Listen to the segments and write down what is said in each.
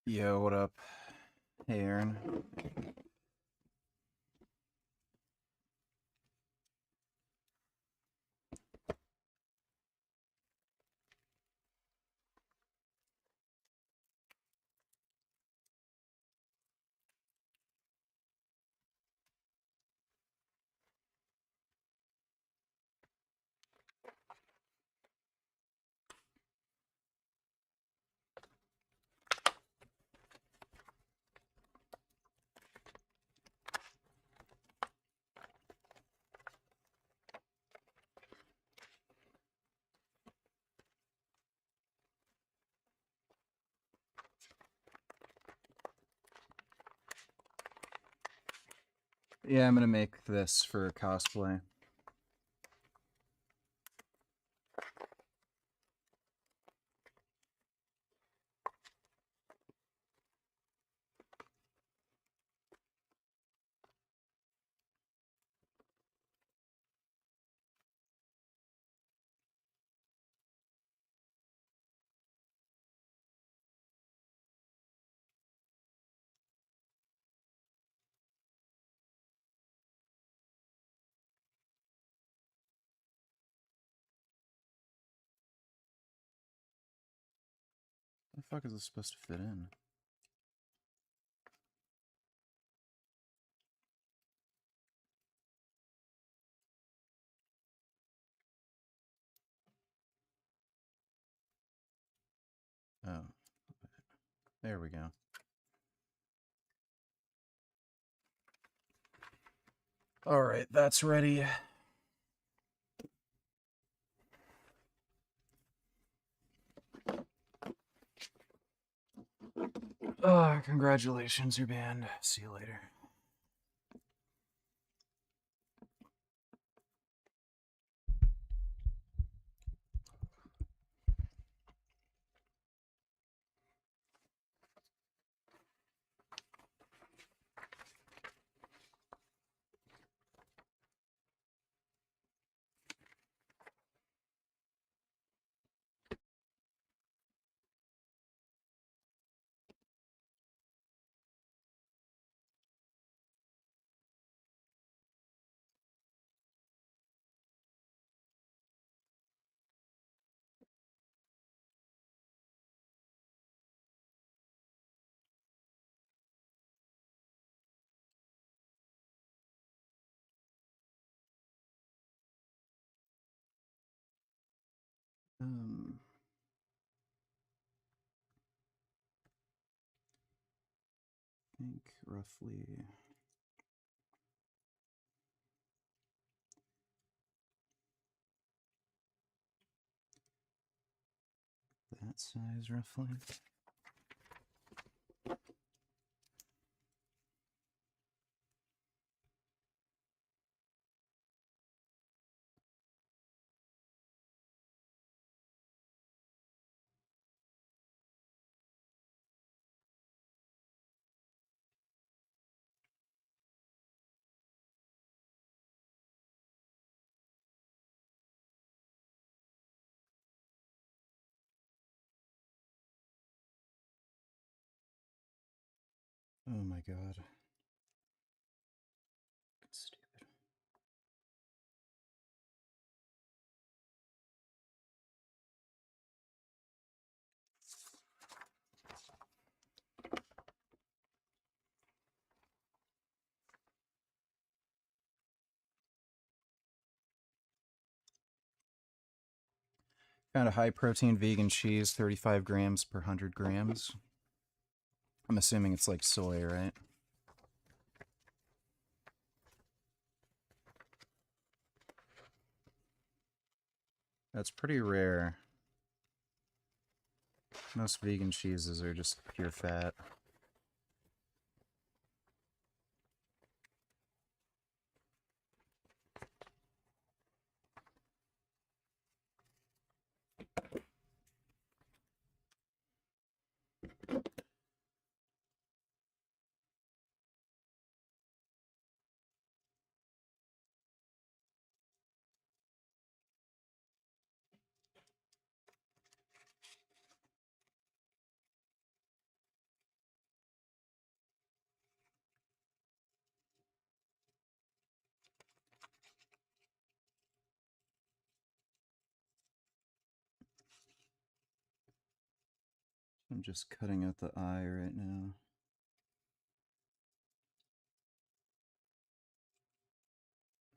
Yo, what up? Hey, Aaron. Yeah, I'm gonna make this for cosplay. What the fuck is this supposed to fit in? Oh, there we go. All right, that's ready. Congratulations, your band. See you later. I think roughly that size, roughly. Oh my god. Stupid. Found a high protein vegan cheese, 35 grams per 100 grams. I'm assuming it's like soy, right? That's pretty rare. Most vegan cheeses are just pure fat. I'm just cutting out the eye right now.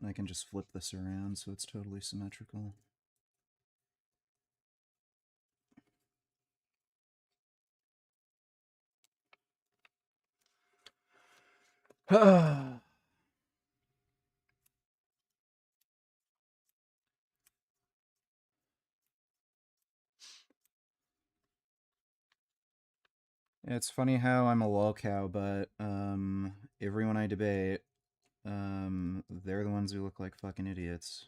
I can just flip this around so it's totally symmetrical. It's funny how I'm a lolcow, but everyone I debate, they're the ones who look like fucking idiots.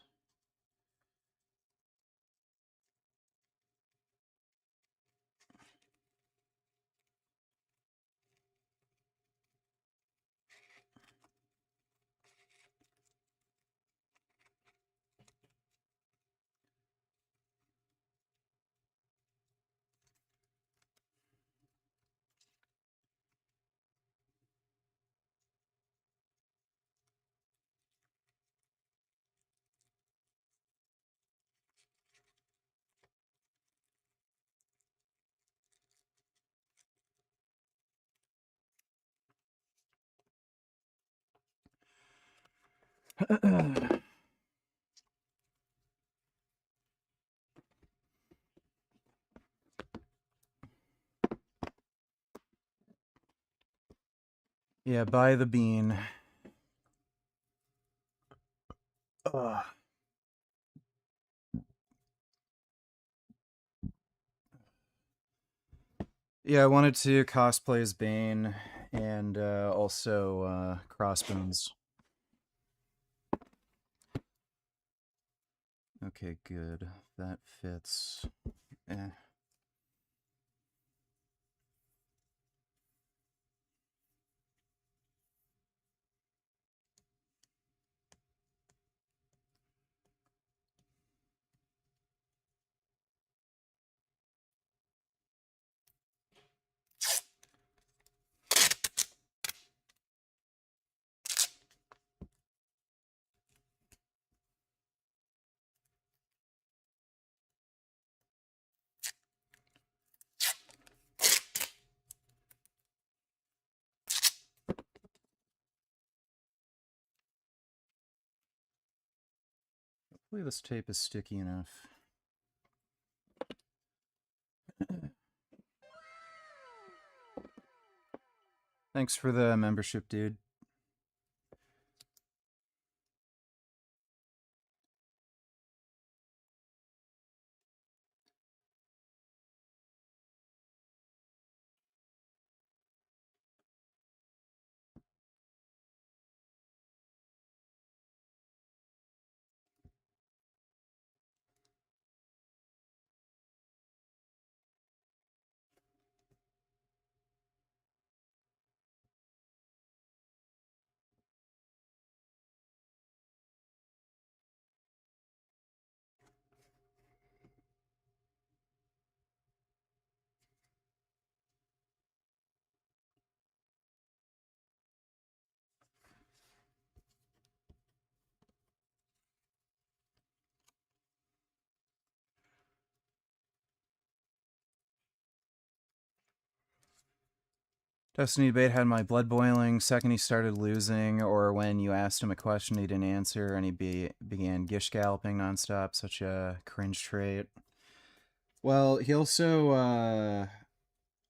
Yeah, buy the bean. Ugh. Yeah, I wanted to cosplay as Bane and also Crossbones. Okay, good. That fits. Eh. Hopefully this tape is sticky enough. Thanks for the membership, dude. Destiny Debate had my blood boiling second he started losing, or when you asked him a question he didn't answer and he began gish galloping nonstop. Such a cringe trait. Well, he also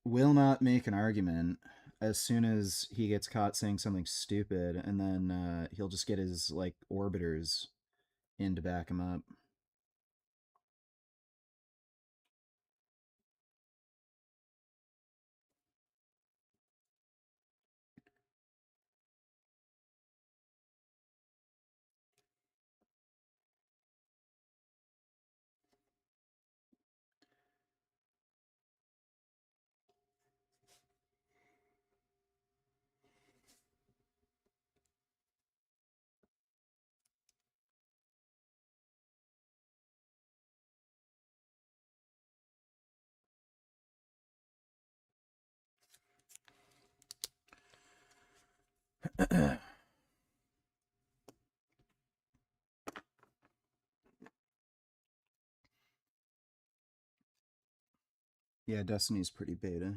will not make an argument as soon as he gets caught saying something stupid, and then he'll just get his like orbiters in to back him up. Yeah, Destiny's pretty beta.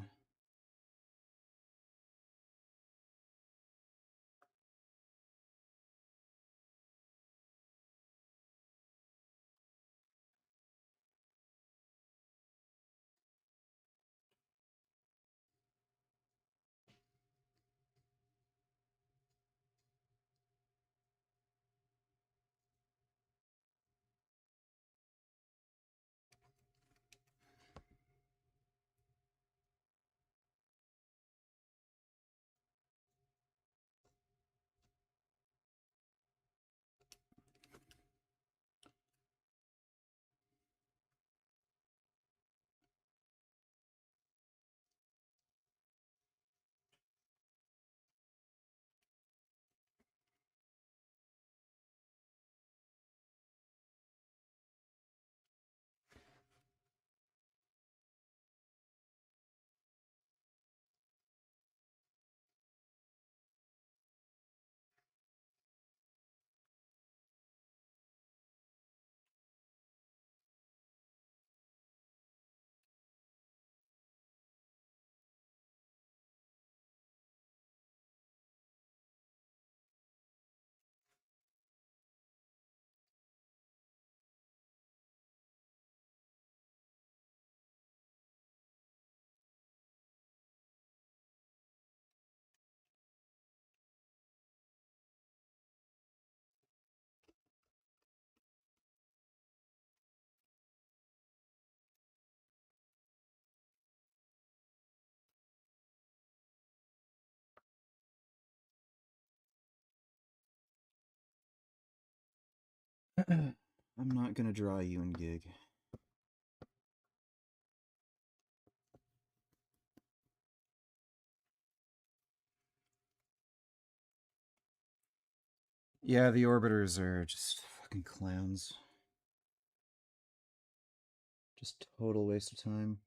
I'm not gonna draw you in Gig. Yeah, the orbiters are just fucking clowns. Just total waste of time.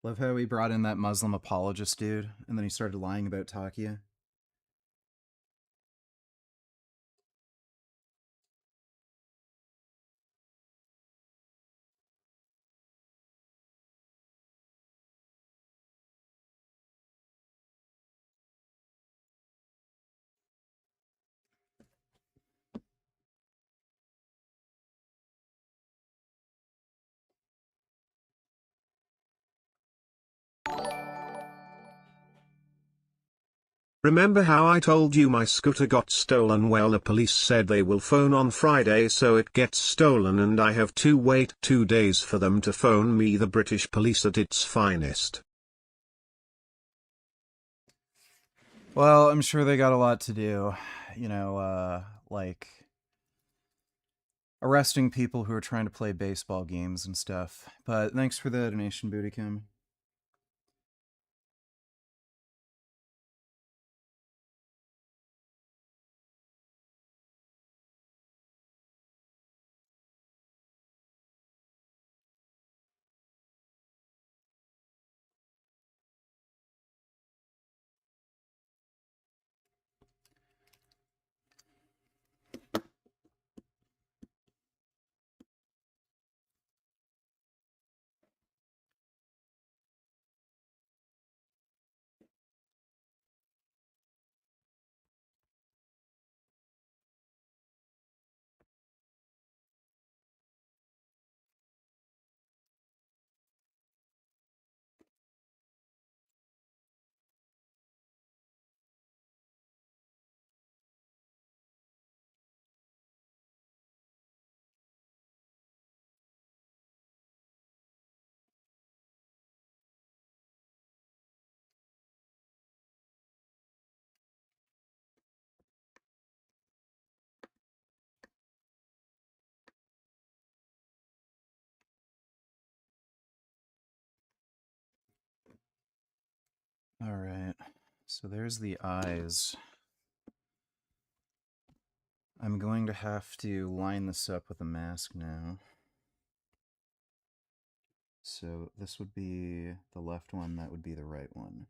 Love how he brought in that Muslim apologist dude, and then he started lying about Takia. Remember how I told you my scooter got stolen? Well, the police said they will phone on Friday, so it gets stolen and I have to wait 2 days for them to phone me. The British police at its finest. Well, I'm sure they got a lot to do. You know, like arresting people who are trying to play baseball games and stuff. But thanks for the donation, Bootycam. All right, so there's the eyes. I'm going to have to line this up with a mask now. So this would be the left one, that would be the right one.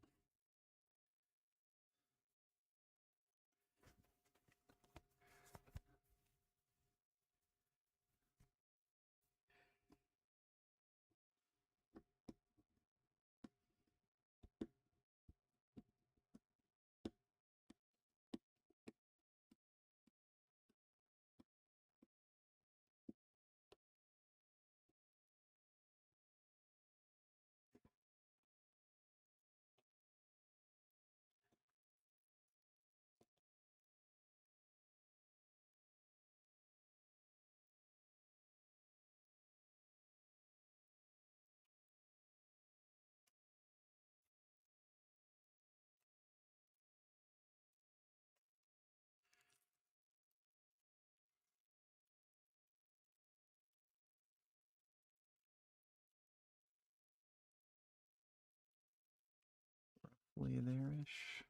roughly there-ish.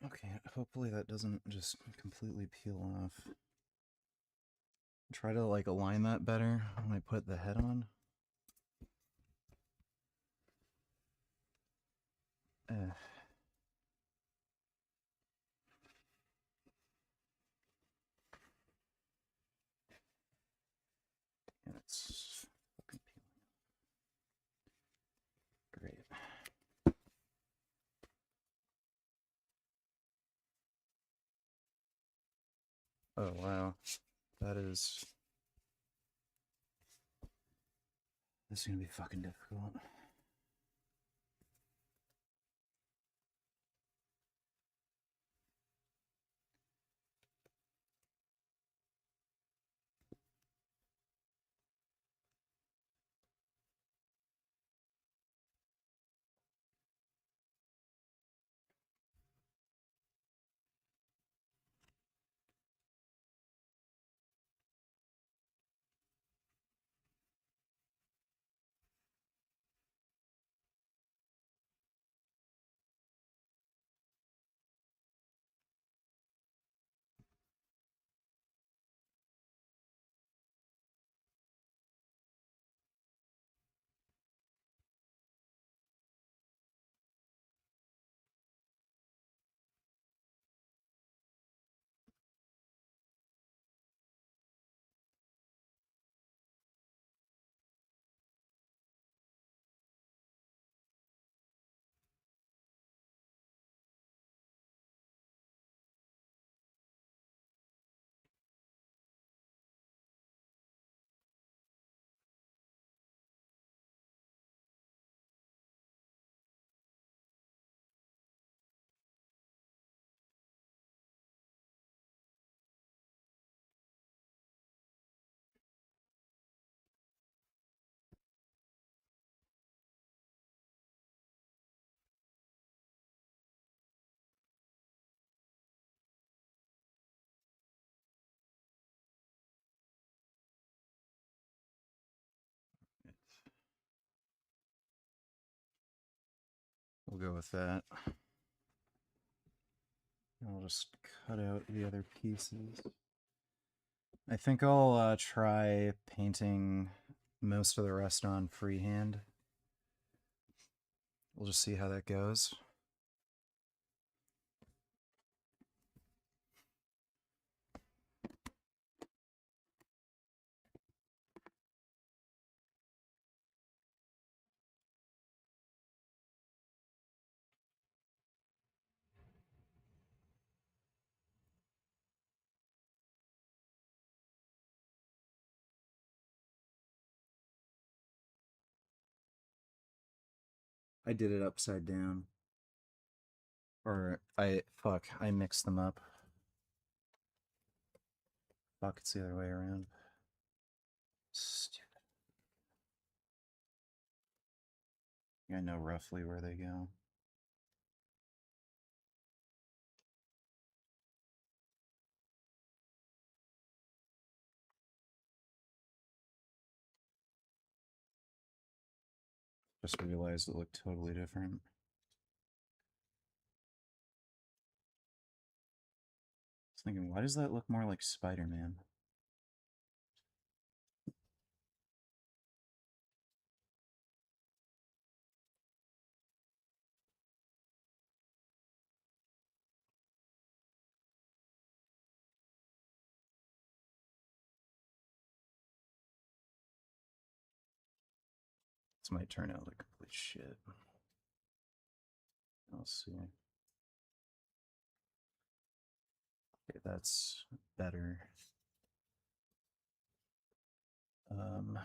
Okay, hopefully that doesn't just completely peel off. Try to like align that better when I put the head on. Uh, yeah, it's fucking peeling. Great. Oh wow, that is. This is gonna be fucking difficult. We'll go with that. I'll just cut out the other pieces. I think I'll try painting most of the rest on freehand. We'll just see how that goes. I did it upside down. Or I mixed them up. Fuck, it's the other way around. Stupid. I know roughly where they go. Just realized it looked totally different. I was thinking, why does that look more like Spider-Man? This might turn out like complete shit. I'll see. Okay, that's better. Um,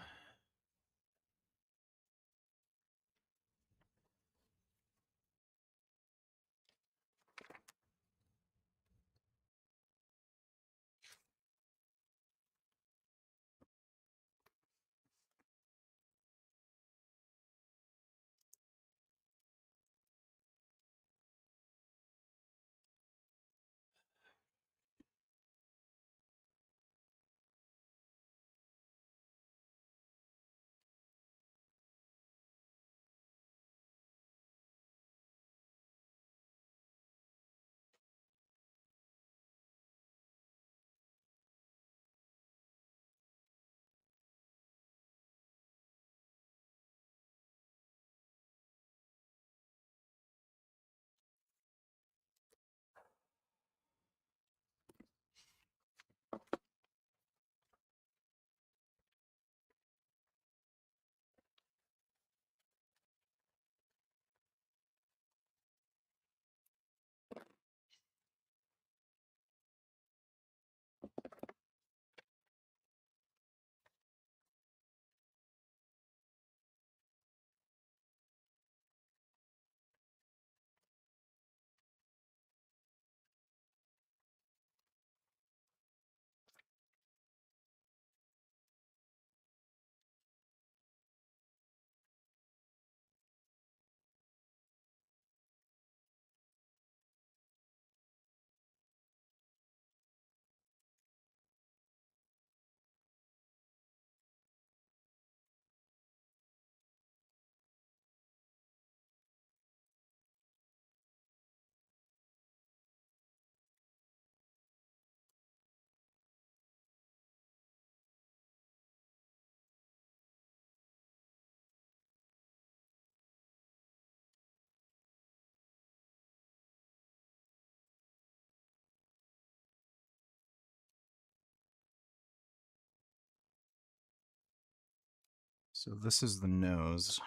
so this is the nose.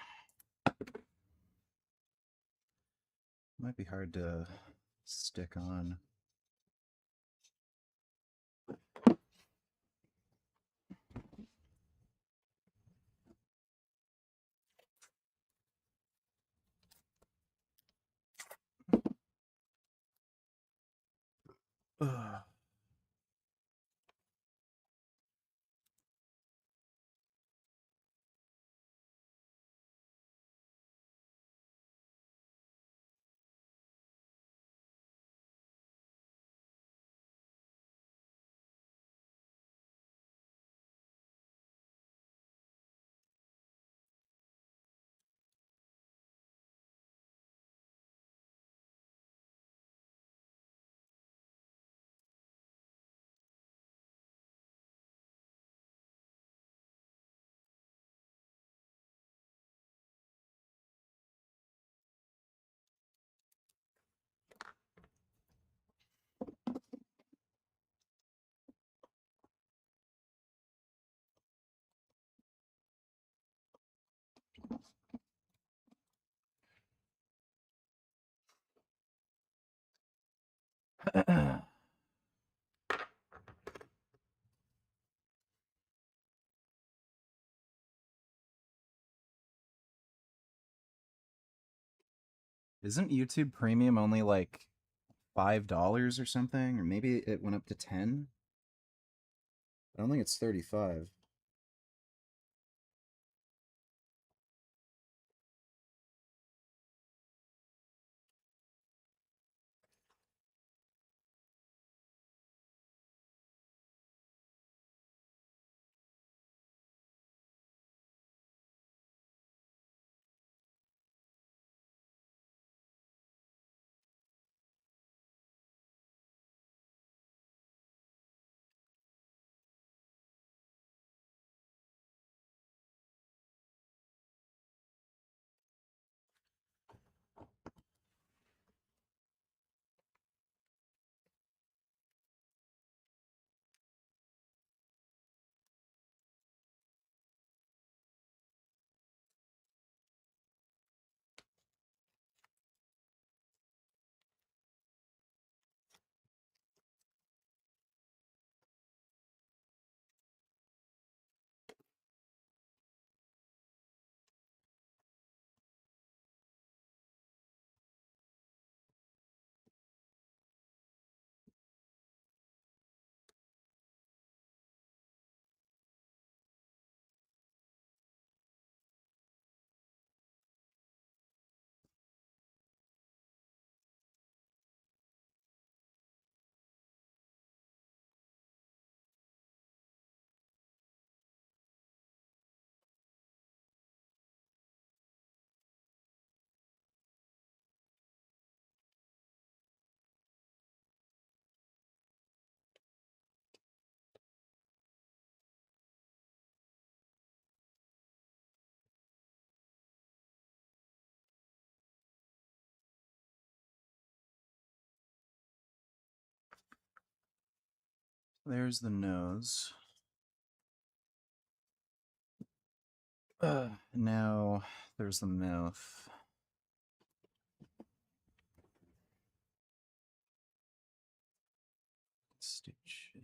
Might be hard to stick on. Ugh. Isn't YouTube Premium only like $5 or something? Or maybe it went up to 10? I don't think it's 35. There's the nose. Now there's the mouth. Stitch it.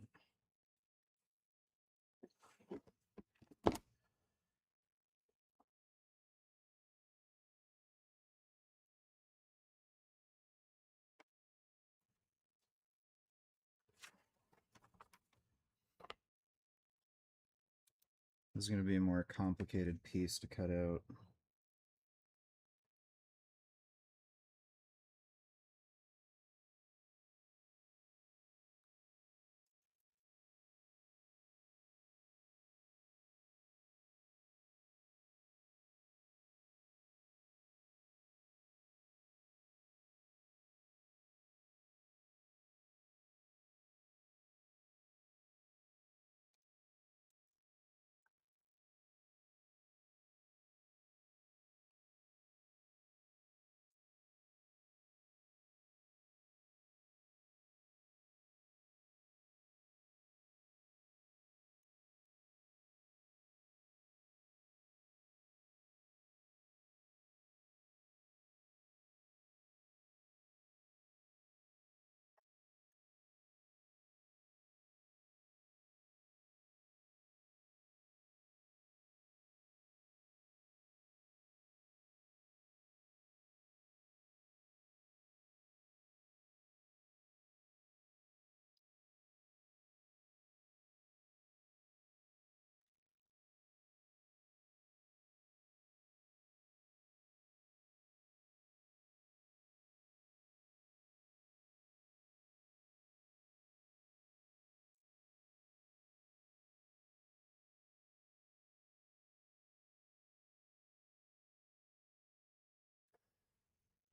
This is going to be a more complicated piece to cut out.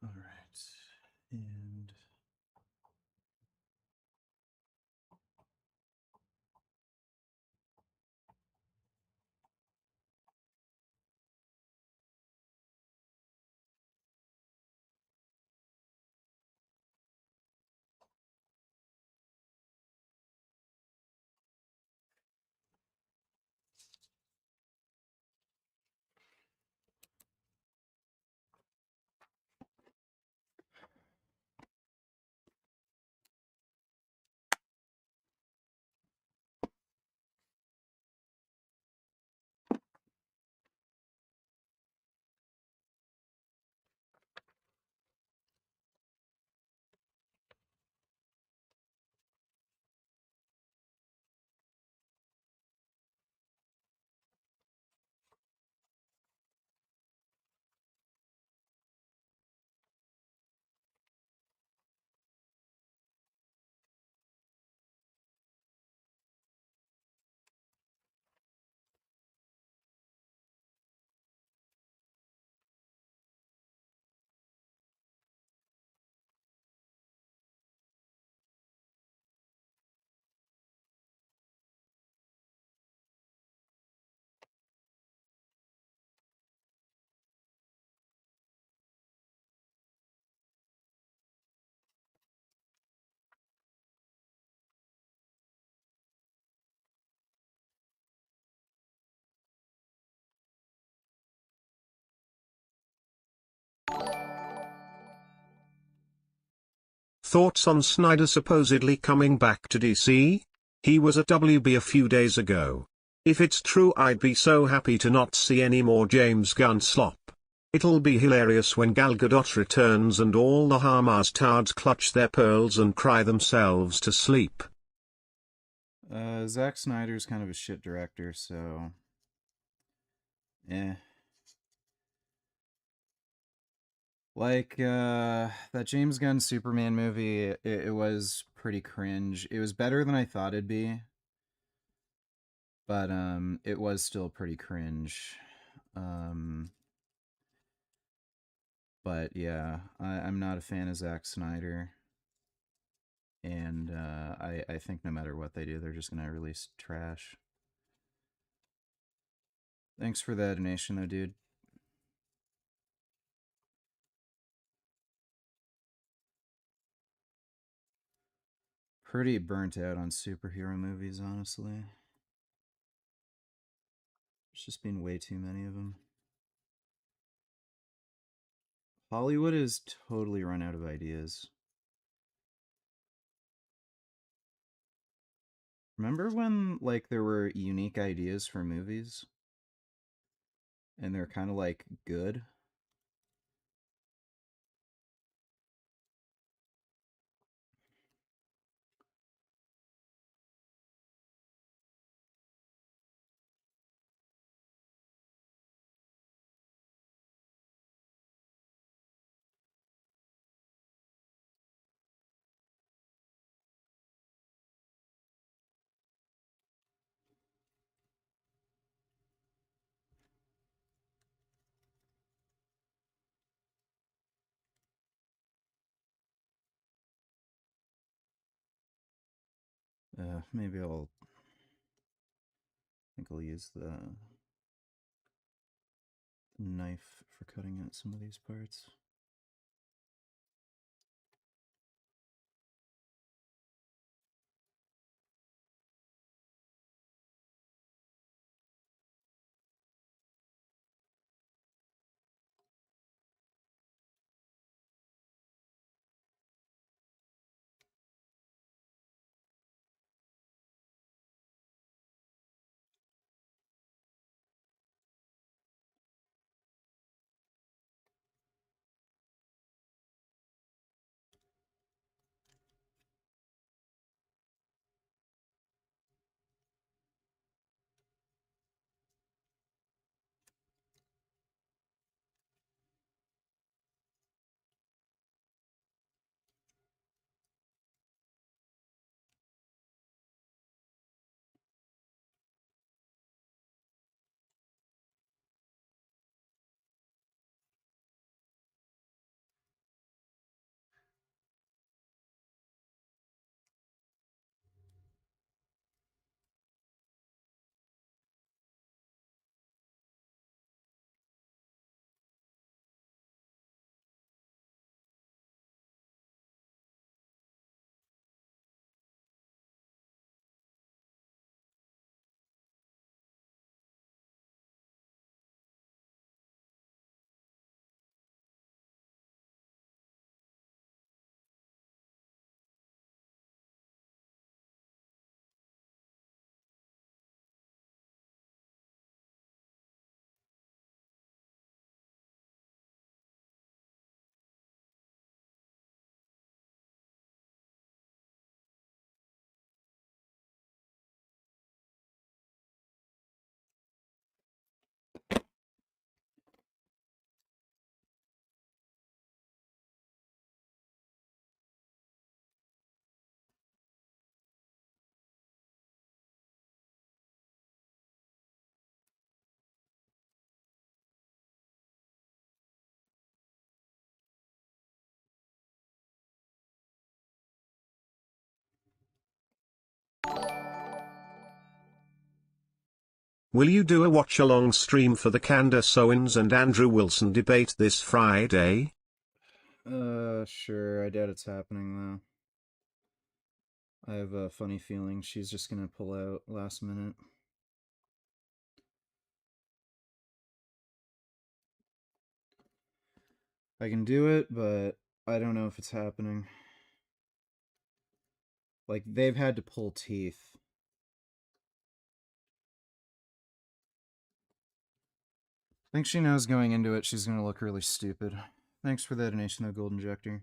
All right. And Thoughts on Snyder supposedly coming back to DC? He was at WB a few days ago. If it's true, I'd be so happy to not see any more James Gunn slop. It'll be hilarious when Gal Gadot returns and all the Hamas tards clutch their pearls and cry themselves to sleep. Zack Snyder's kind of a shit director, so like that James Gunn Superman movie, it was pretty cringe. It was better than I thought it'd be, but it was still pretty cringe. But yeah, I'm not a fan of Zack Snyder, and I think no matter what they do, they're just gonna release trash. Thanks for the donation, though, dude. pretty burnt out on superhero movies, honestly. There's just been way too many of them. Hollywood has totally run out of ideas. Remember when, like, there were unique ideas for movies? And they're kind of, like, good? Maybe I'll... I think I'll use the knife for cutting out some of these parts. Will you do a watch-along stream for the Candace Owens and Andrew Wilson debate this Friday? Sure. I doubt it's happening, though. I have a funny feeling she's just gonna pull out last minute. I can do it, but I don't know if it's happening. Like, they've had to pull teeth. I think she knows going into it she's gonna look really stupid. Thanks for the donation, though, Gold Injector.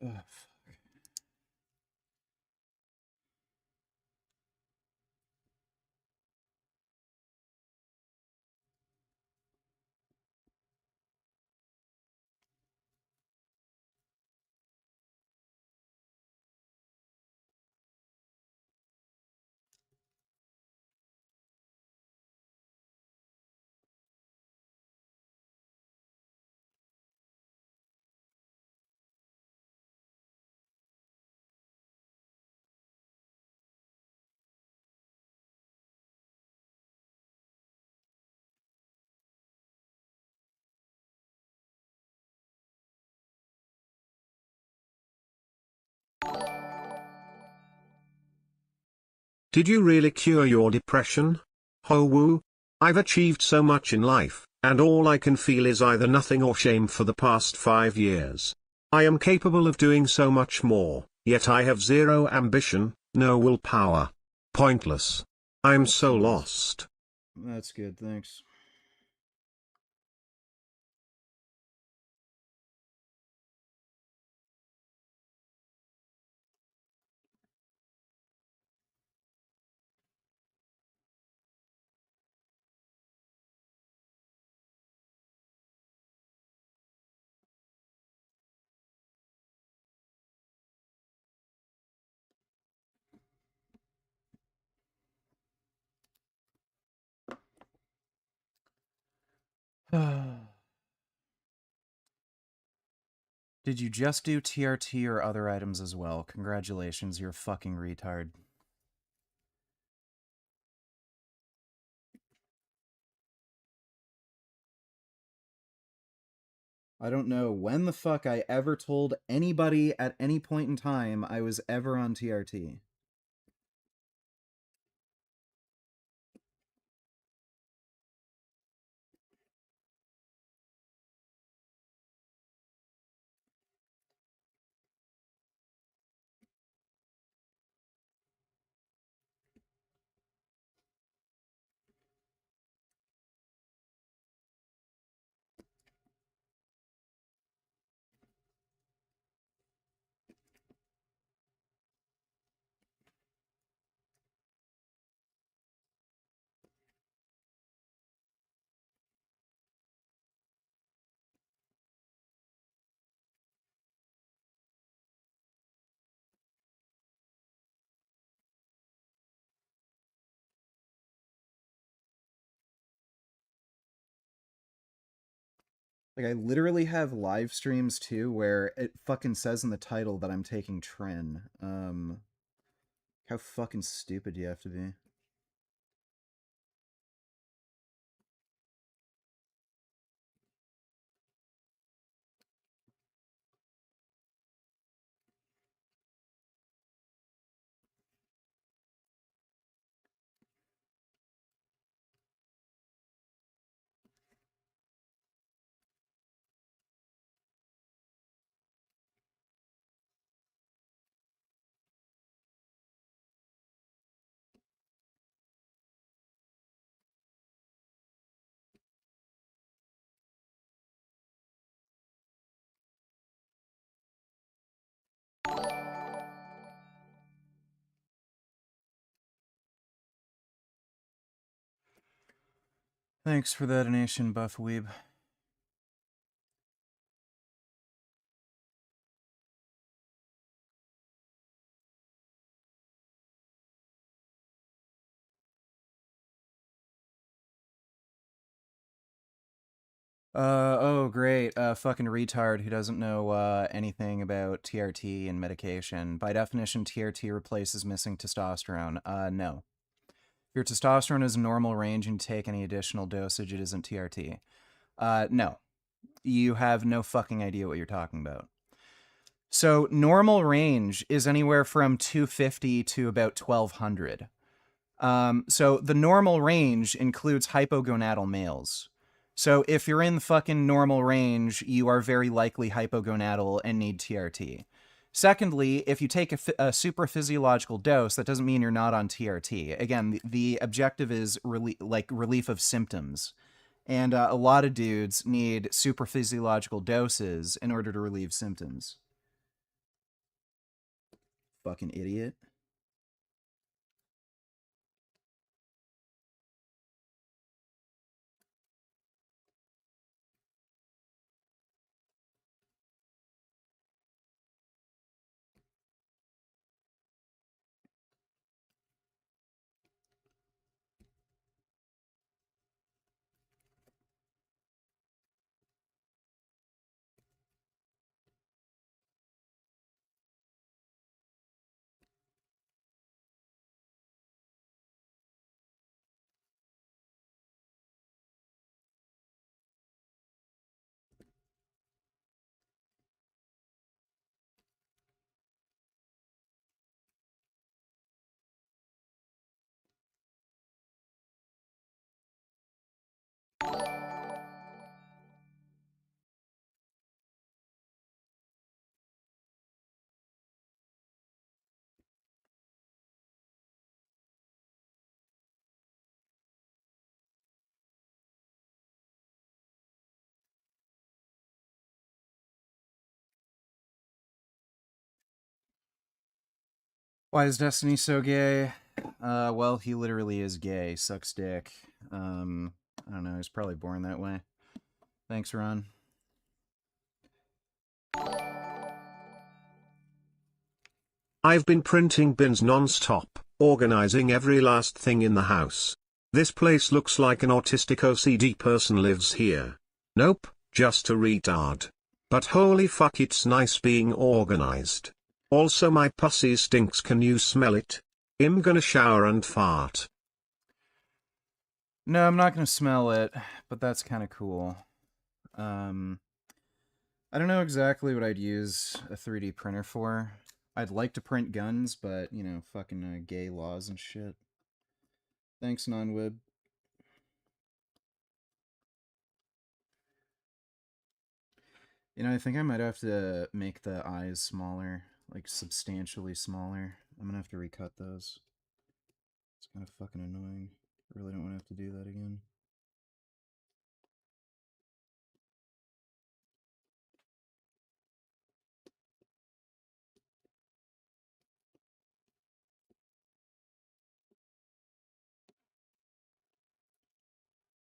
Ugh. Did you really cure your depression? Ho woo? I've achieved so much in life, and all I can feel is either nothing or shame for the past 5 years. I am capable of doing so much more, yet I have zero ambition, no willpower. Pointless. I'm so lost. That's good, thanks. Did you just do TRT or other items as well? Congratulations, you're a fucking retard. I don't know when the fuck I ever told anybody at any point in time I was ever on TRT. Like, I literally have live streams too where it fucking says in the title that I'm taking Tren. How fucking stupid do you have to be? Thanks for the donation, Buff Weeb. Oh, great. Fucking retard who doesn't know anything about TRT and medication. By definition, TRT replaces missing testosterone. No. If your testosterone is normal range and you take any additional dosage, it isn't TRT. No. You have no fucking idea what you're talking about. So, normal range is anywhere from 250 to about 1200. So, the normal range includes hypogonadal males. So if you're in the fucking normal range, you are very likely hypogonadal and need TRT. Secondly, if you take a super physiological dose, that doesn't mean you're not on TRT. Again, the objective is relief of symptoms. And a lot of dudes need super physiological doses in order to relieve symptoms. Fucking idiot. Why is Destiny so gay? Well, he literally is gay. Sucks dick. I don't know. He's probably born that way. Thanks, Ron. I've been printing bins non-stop, organizing every last thing in the house. This place looks like an autistic OCD person lives here. Nope, just a retard. But holy fuck, it's nice being organized. Also, my pussy stinks, can you smell it? I'm gonna shower and fart. No, I'm not gonna smell it, but that's kind of cool. I don't know exactly what I'd use a 3D printer for. I'd like to print guns, but, you know, fucking gay laws and shit. Thanks, Nonwib. You know, I think I might have to make the eyes smaller, like substantially smaller. I'm gonna have to recut those. It's kind of fucking annoying. I really don't want to have to do that again.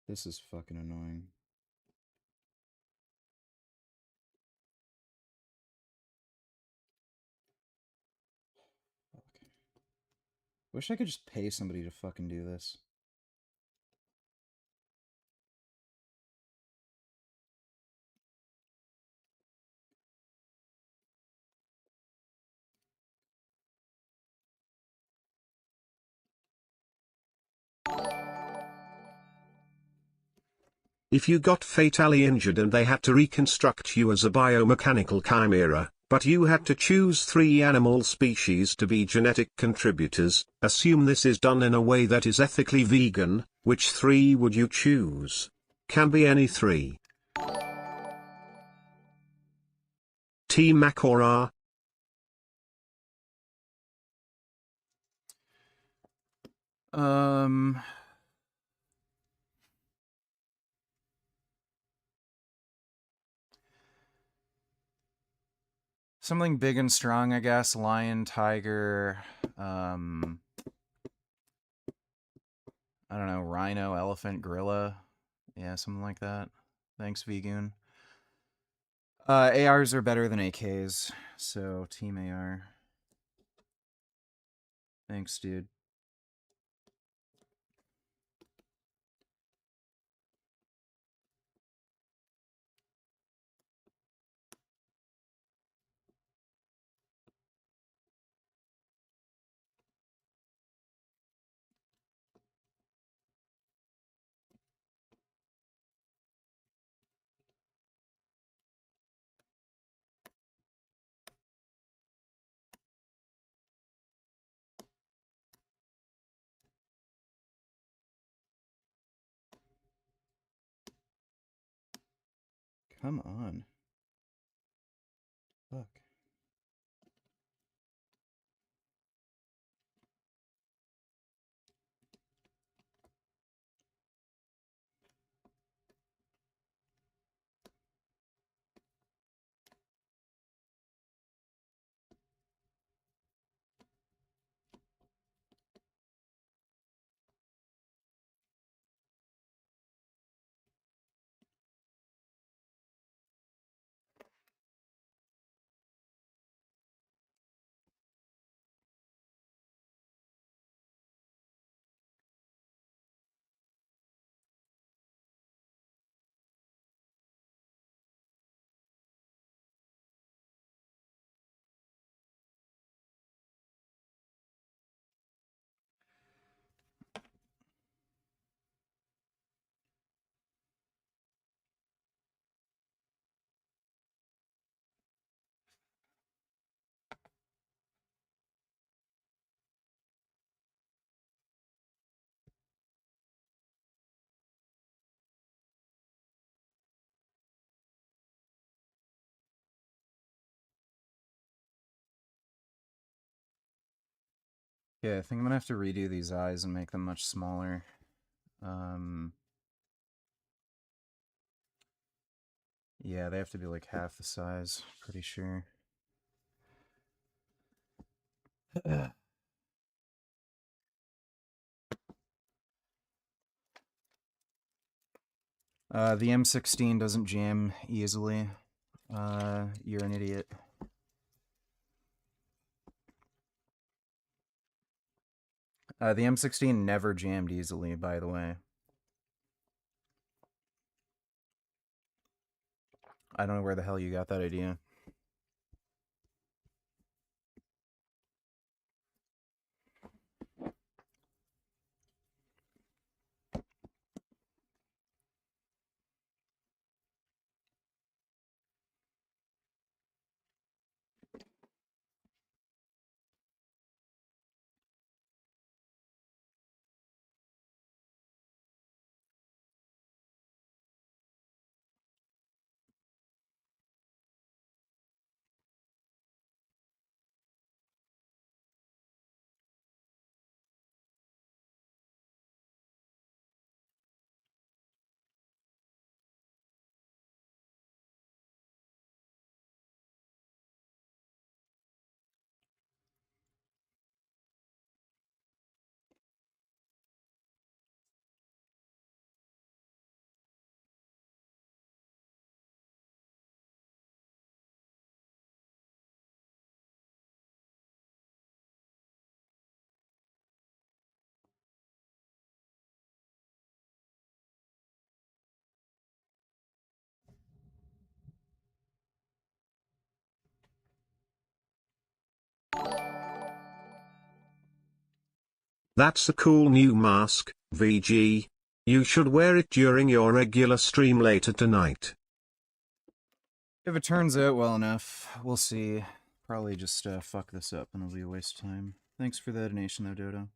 This is fucking annoying. Fuck. Wish I could just pay somebody to fucking do this. If you got fatally injured and they had to reconstruct you as a biomechanical chimera, but you had to choose 3 animal species to be genetic contributors, assume this is done in a way that is ethically vegan, which 3 would you choose? Can be any 3. T. Makora. Something big and strong, I guess. Lion, tiger, I don't know, rhino, elephant, gorilla. Yeah, something like that. Thanks, Vegoon. ARs are better than AKs, so Team AR. Thanks, dude. Come on. Fuck. Yeah, I think I'm gonna have to redo these eyes and make them much smaller. Yeah, they have to be like half the size, pretty sure. The M16 doesn't jam easily. You're an idiot. The M16 never jammed easily, by the way. I don't know where the hell you got that idea. That's a cool new mask, VG. You should wear it during your regular stream later tonight. If it turns out well enough, we'll see. Probably just fuck this up and it'll be a waste of time. Thanks for the donation though, Dodo.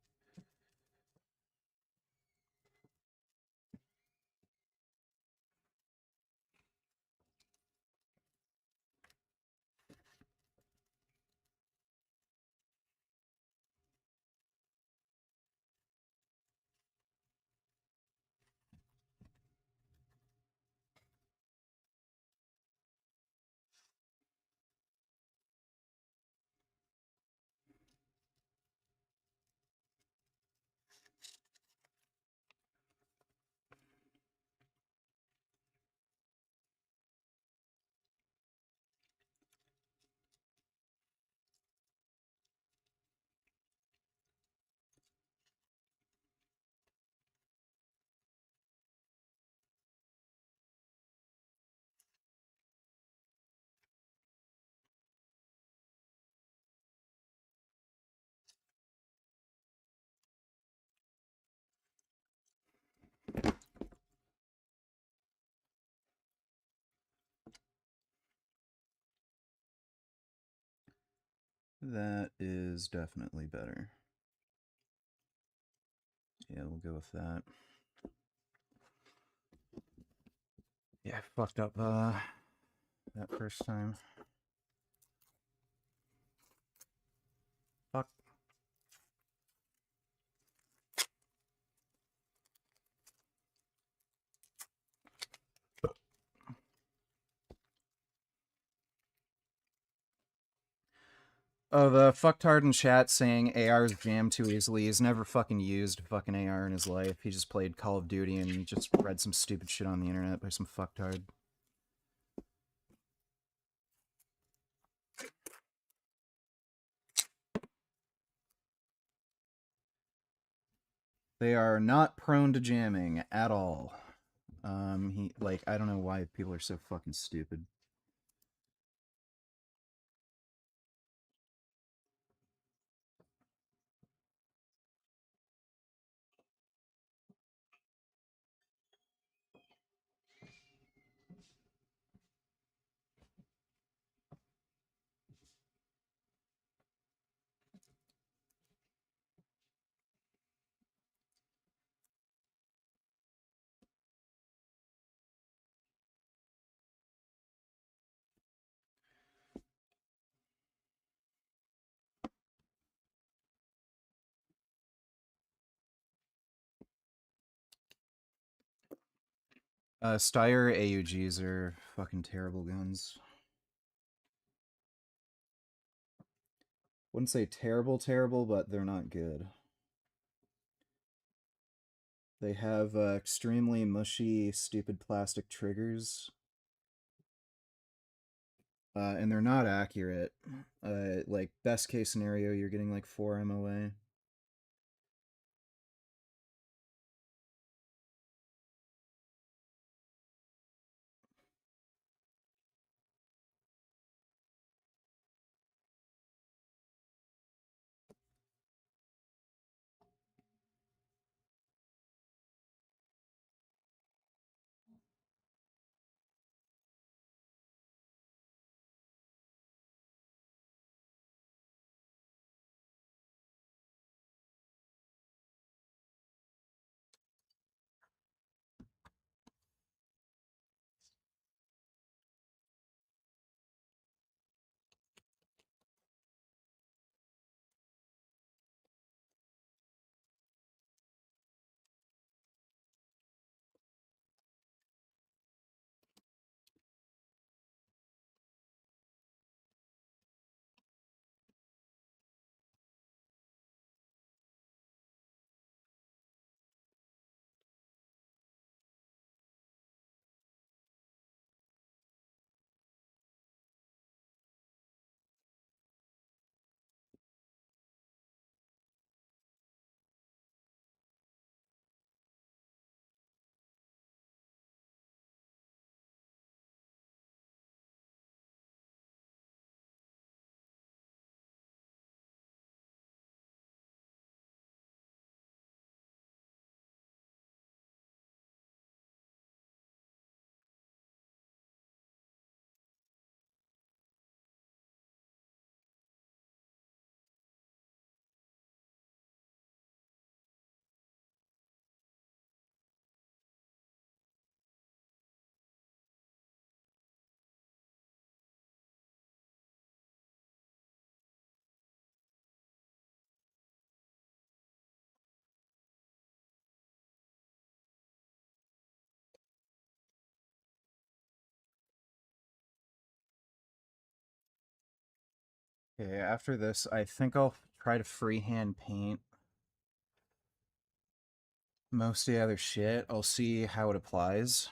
That is definitely better. Yeah, we'll go with that. Yeah, I fucked up that first time. Fuck. Oh, the fucktard in chat saying AR's jammed too easily. He's never fucking used a fucking AR in his life. He just played Call of Duty and just read some stupid shit on the internet by some fucktard. They are not prone to jamming at all. I don't know why people are so fucking stupid. Steyr AUGs are fucking terrible guns. Wouldn't say terrible, but they're not good. They have extremely mushy, stupid plastic triggers. And they're not accurate. Like, best case scenario, you're getting like 4 MOA. Okay, after this, I think I'll try to freehand paint most of the other shit. I'll see how it applies.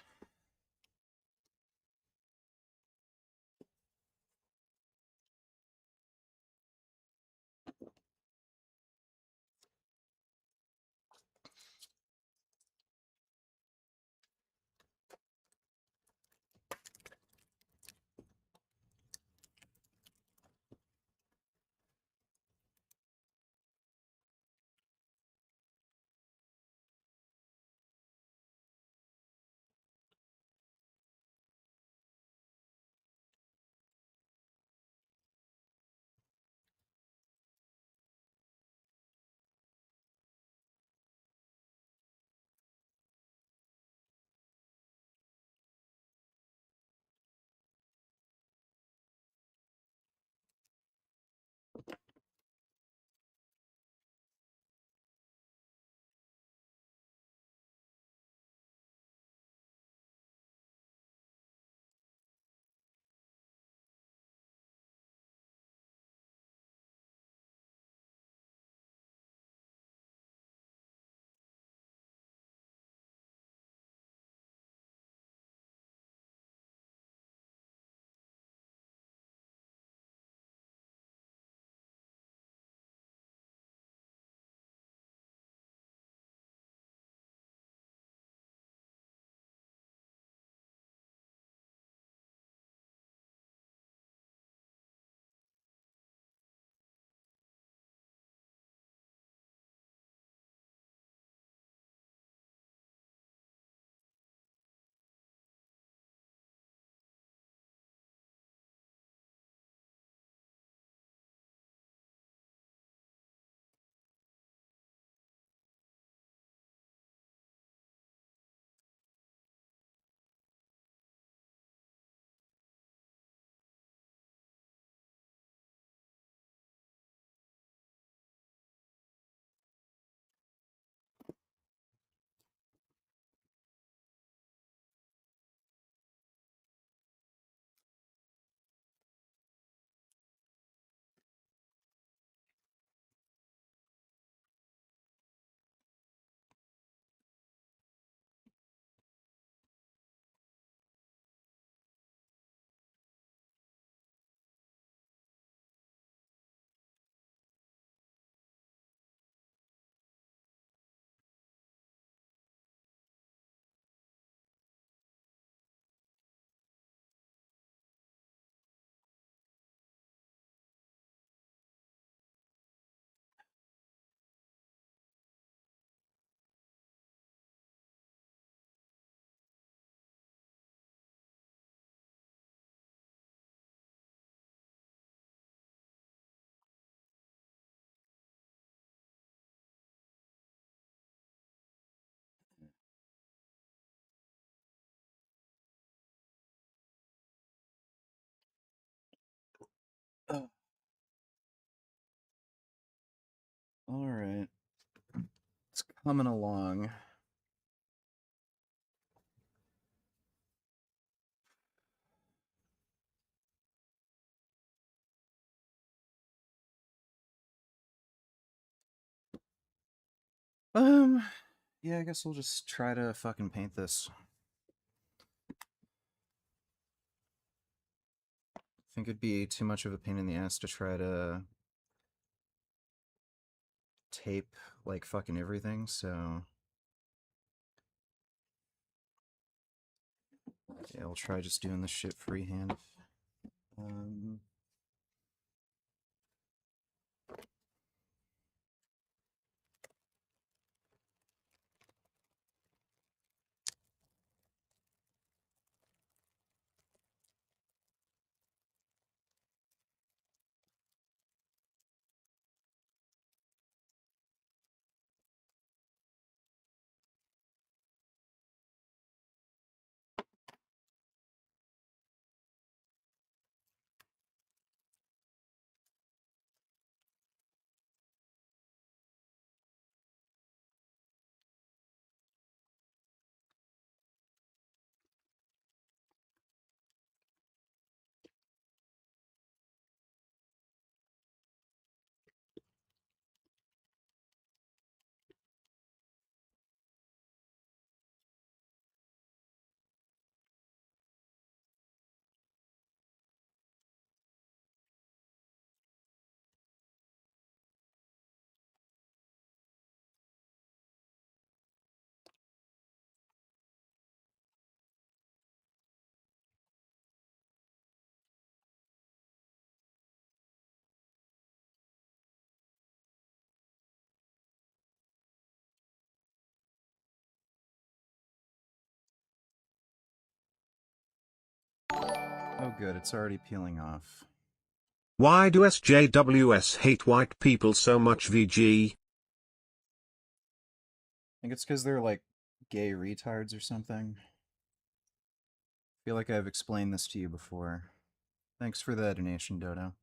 humming along. Yeah, I guess we'll just try to fucking paint this. I think it'd be too much of a pain in the ass to try to tape like fucking everything, so yeah, I'll try just doing this shit freehand. Oh good, it's already peeling off. Why do SJWS hate white people so much, VG? I think it's because they're like gay retards or something. I feel like I've explained this to you before. Thanks for the donation, Dodo.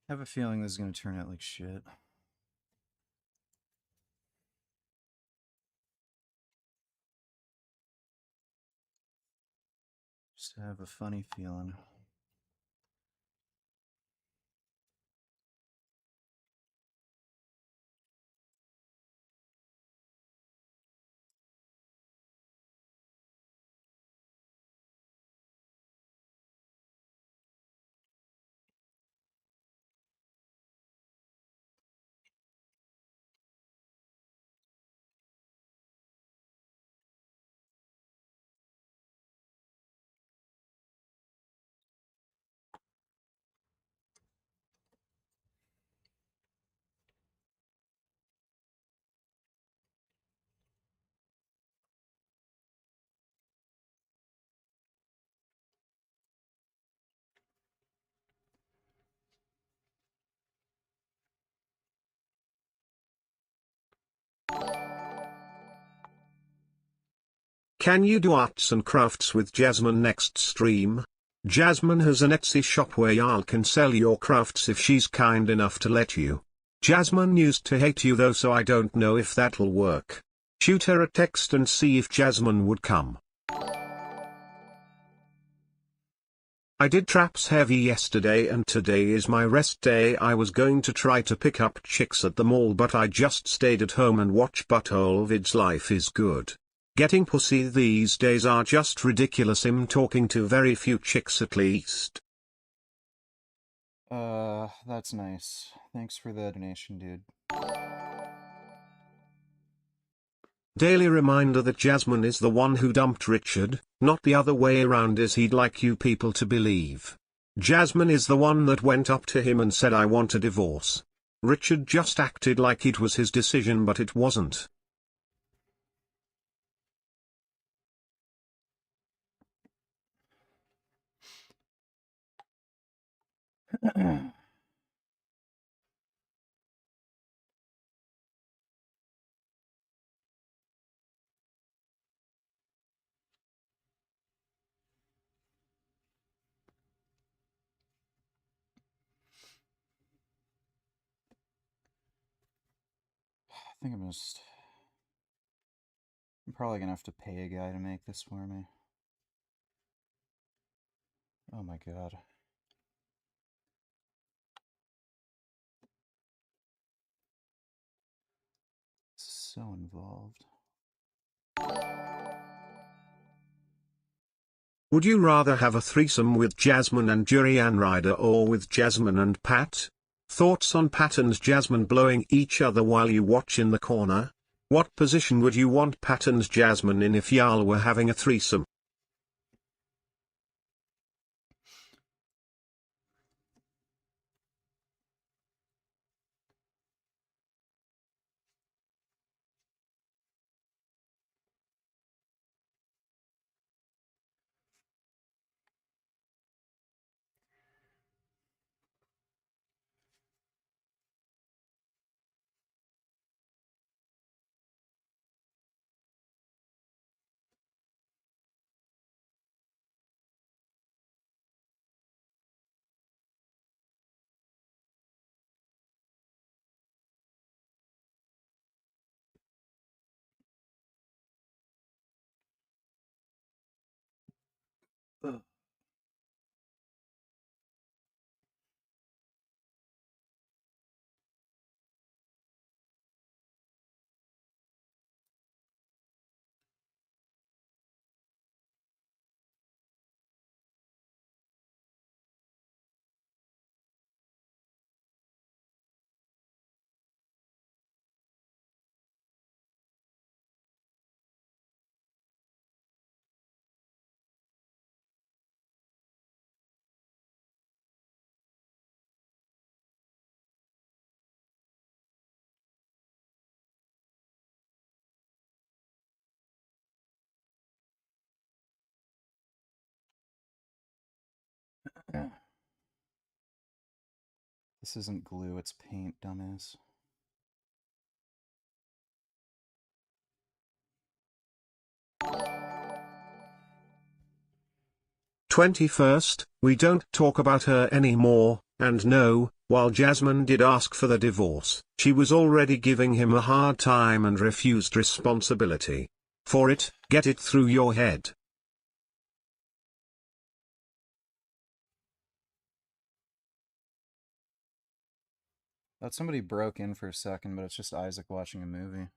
I have a feeling this is going to turn out like shit. Just have a funny feeling. Can you do arts and crafts with Jasmine next stream? Jasmine has an Etsy shop where y'all can sell your crafts if she's kind enough to let you. Jasmine used to hate you though, so I don't know if that'll work. Shoot her a text and see if Jasmine would come. I did traps heavy yesterday and today is my rest day. I was going to try to pick up chicks at the mall, but I just stayed at home and watch Butthole vids. Life is good. Getting pussy these days are just ridiculous. I'm talking to very few chicks at least. That's nice. Thanks for the donation, dude. Daily reminder that Jasmine is the one who dumped Richard, not the other way around as he'd like you people to believe. Jasmine is the one that went up to him and said I want a divorce. Richard just acted like it was his decision, but it wasn't. I think I'm probably gonna have to pay a guy to make this for me. Oh my god. So involved. Would you rather have a threesome with Jasmine and Jurian Ryder or with Jasmine and Pat? Thoughts on Pat and Jasmine blowing each other while you watch in the corner? What position would you want Pat and Jasmine in if y'all were having a threesome? Ugh. 'This isn't glue, it's paint, dumbass. "21st, we don't talk about her anymore, and no, while Jasmine did ask for the divorce, she was already giving him a hard time and refused responsibility for it. Get it through your head." Thought somebody broke in for a second, but it's just Isaac watching a movie.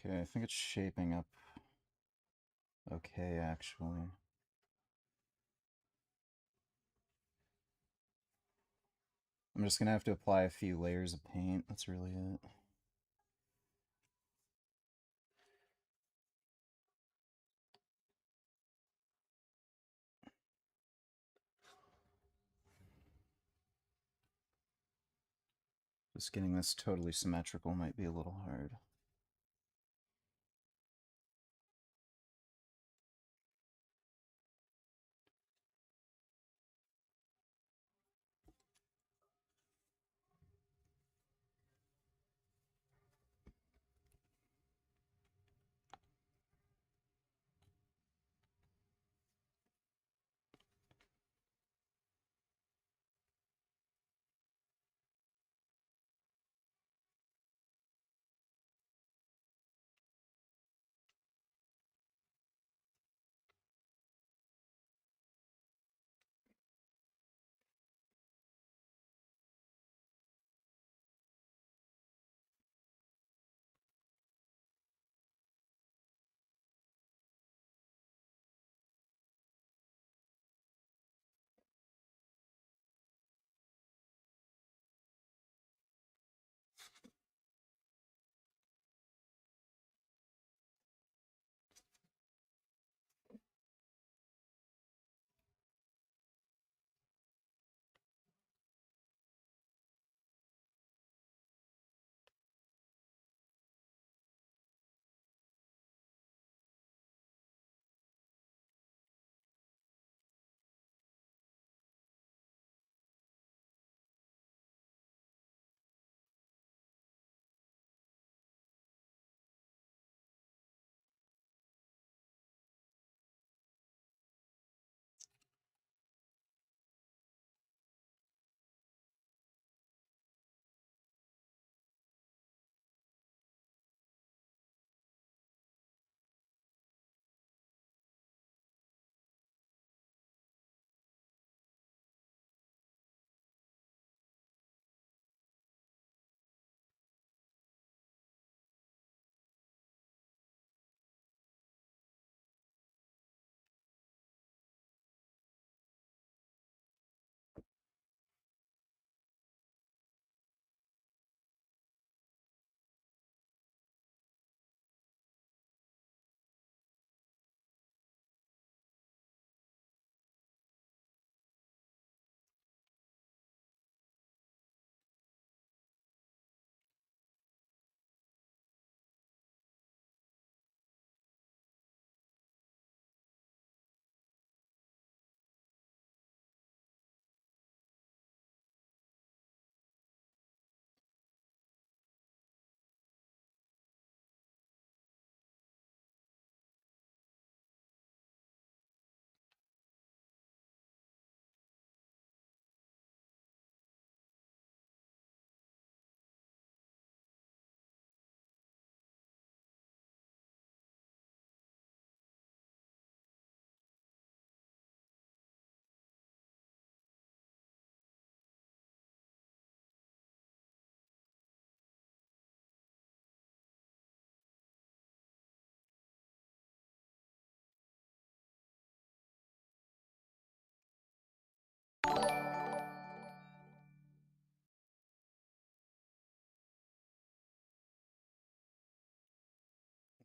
Okay, I think it's shaping up okay, actually. I'm just gonna have to apply a few layers of paint, that's really it. Just getting this totally symmetrical might be a little hard.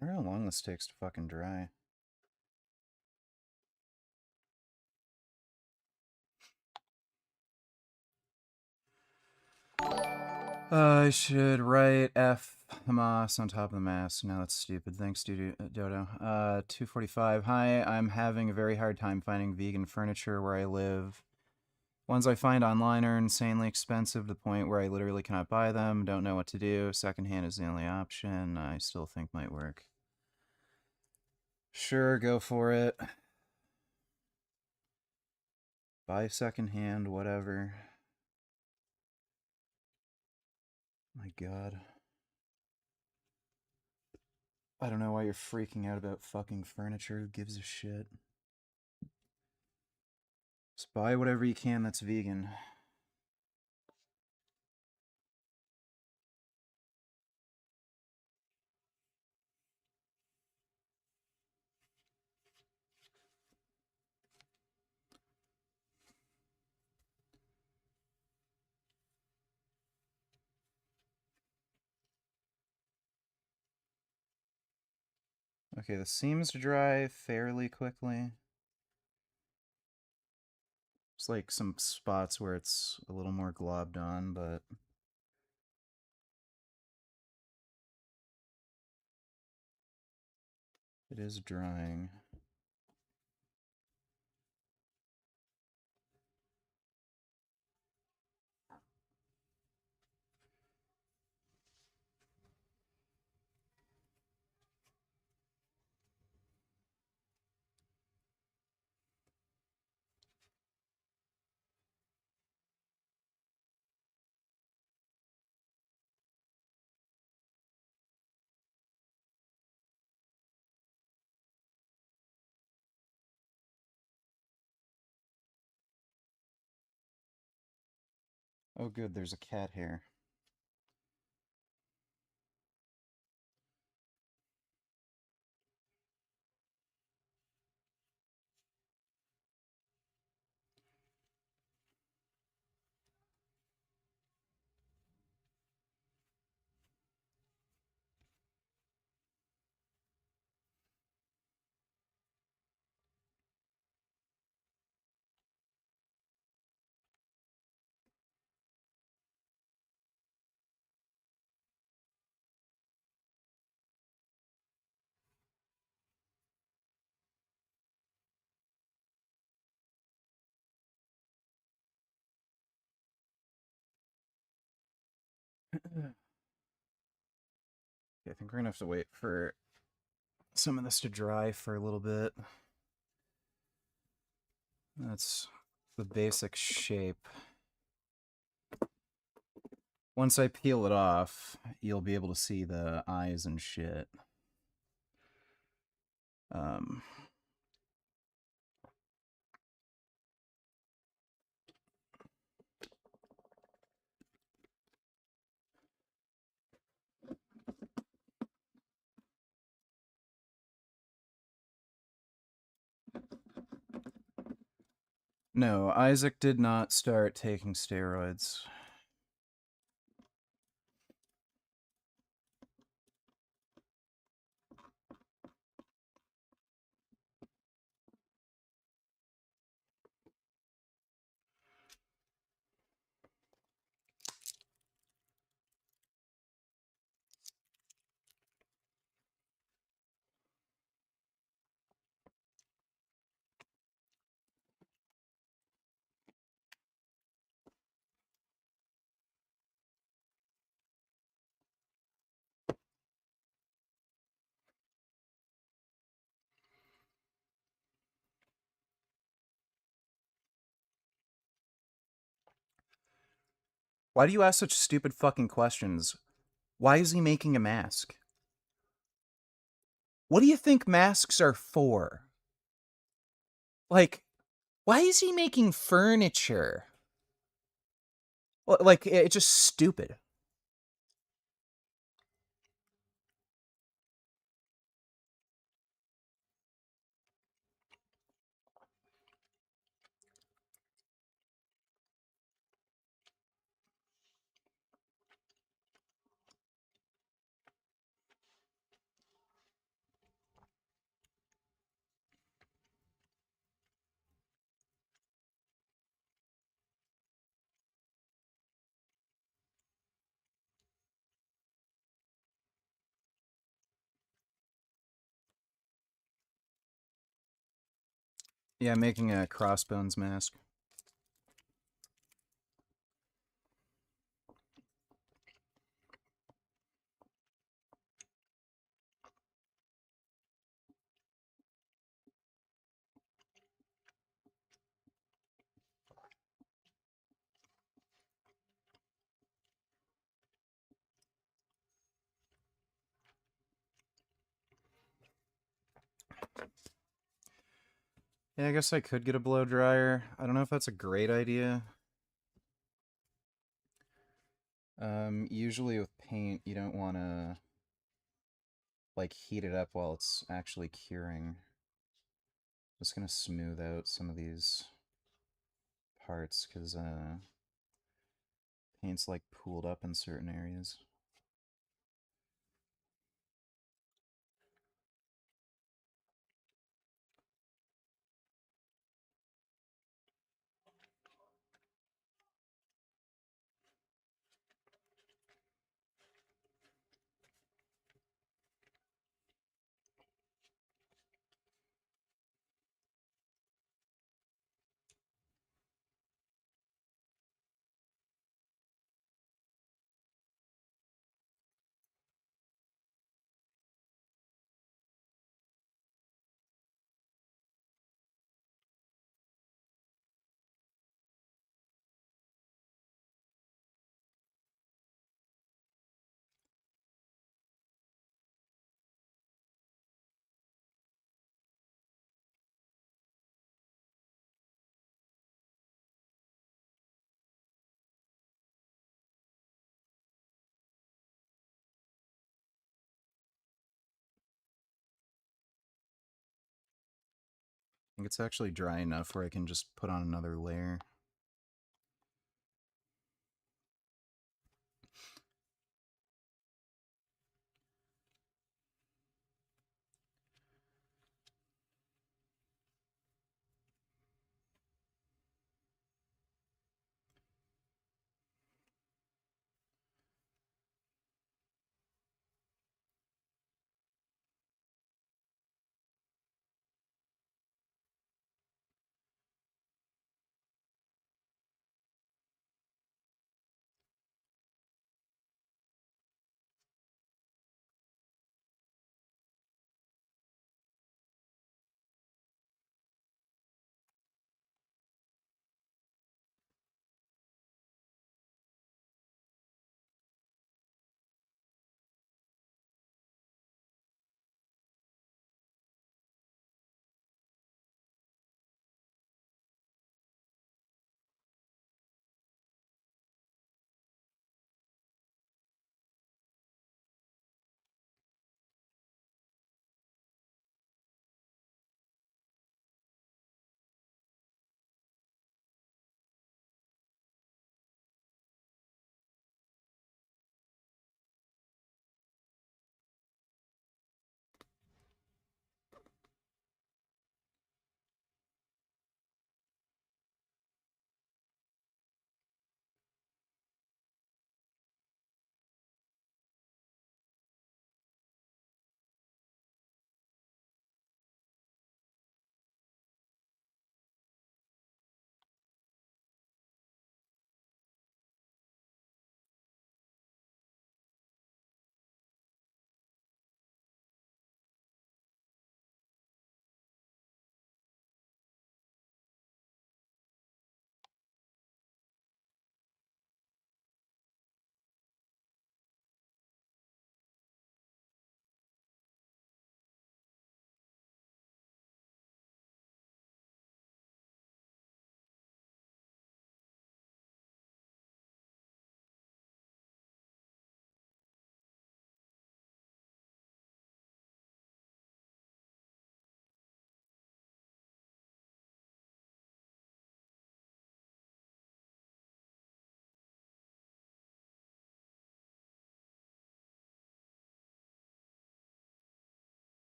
I wonder how long this takes to fucking dry. I should write F Hamas on top of the mask. No, that's stupid. Thanks, Dodo. 245. Hi, I'm having a very hard time finding vegan furniture where I live. Ones I find online are insanely expensive to the point where I literally cannot buy them. Don't know what to do. Secondhand is the only option. I still think might work. Sure, go for it. Buy secondhand, whatever. My god. I don't know why you're freaking out about fucking furniture. Who gives a shit? Just buy whatever you can that's vegan. Okay, this seems to dry fairly quickly. There's like some spots where it's a little more globbed on, but it is drying. Oh good, there's a cat hair. Yeah, I think we're gonna have to wait for some of this to dry for a little bit. That's the basic shape. Once I peel it off, you'll be able to see the eyes and shit. Um, no, Isaac did not start taking steroids. Why do you ask such stupid fucking questions? Why is he making a mask? What do you think masks are for? Like, why is he making furniture? Like, it's just stupid. Yeah, making a Crossbones mask. Yeah, I guess I could get a blow dryer. I don't know if that's a great idea. Usually with paint, you don't want to like heat it up while it's actually curing. Just gonna smooth out some of these parts because paint's like pooled up in certain areas. I think it's actually dry enough where I can just put on another layer.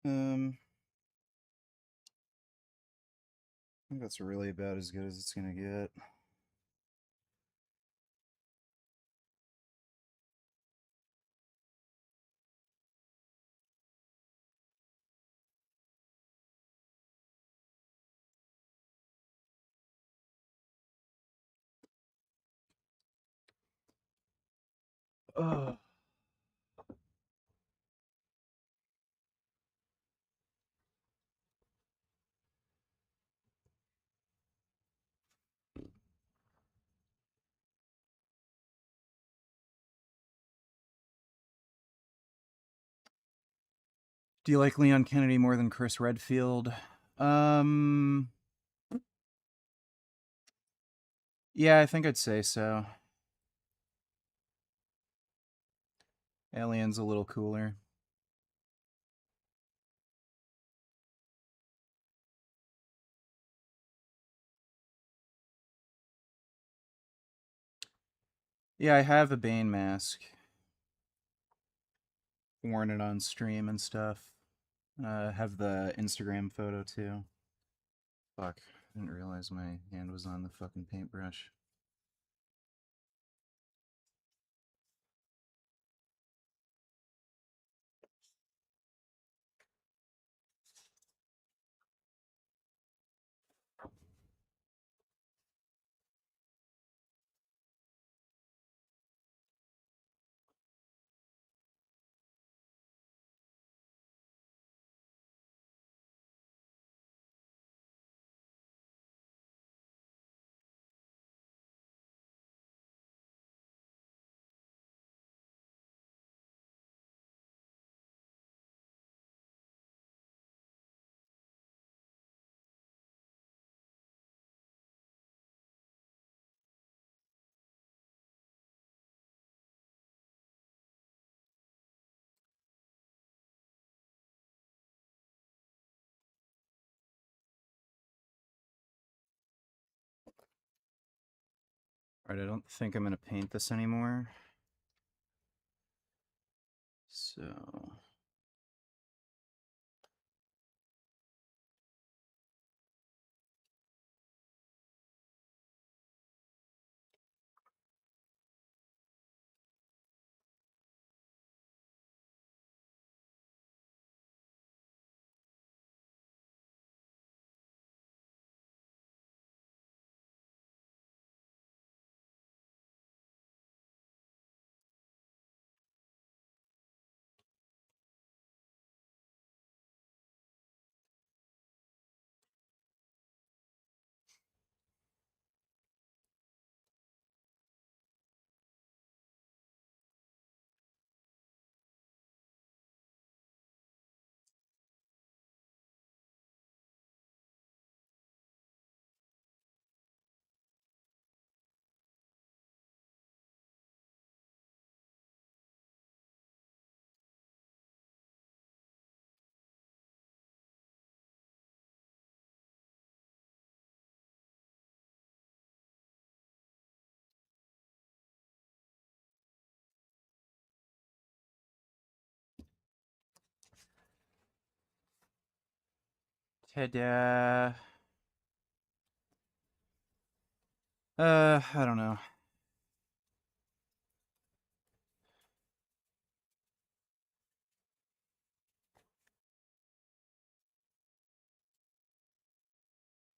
I think that's really about as good as it's gonna get. Oh. Do you like Leon Kennedy more than Chris Redfield? Um, yeah, I think I'd say so. Alien's a little cooler. Yeah, I have a Bane mask. Worn it on stream and stuff. Have the Instagram photo too. Fuck, I didn't realize my hand was on the fucking paintbrush. Alright, I don't think I'm gonna paint this anymore. So... Ta-da! I don't know.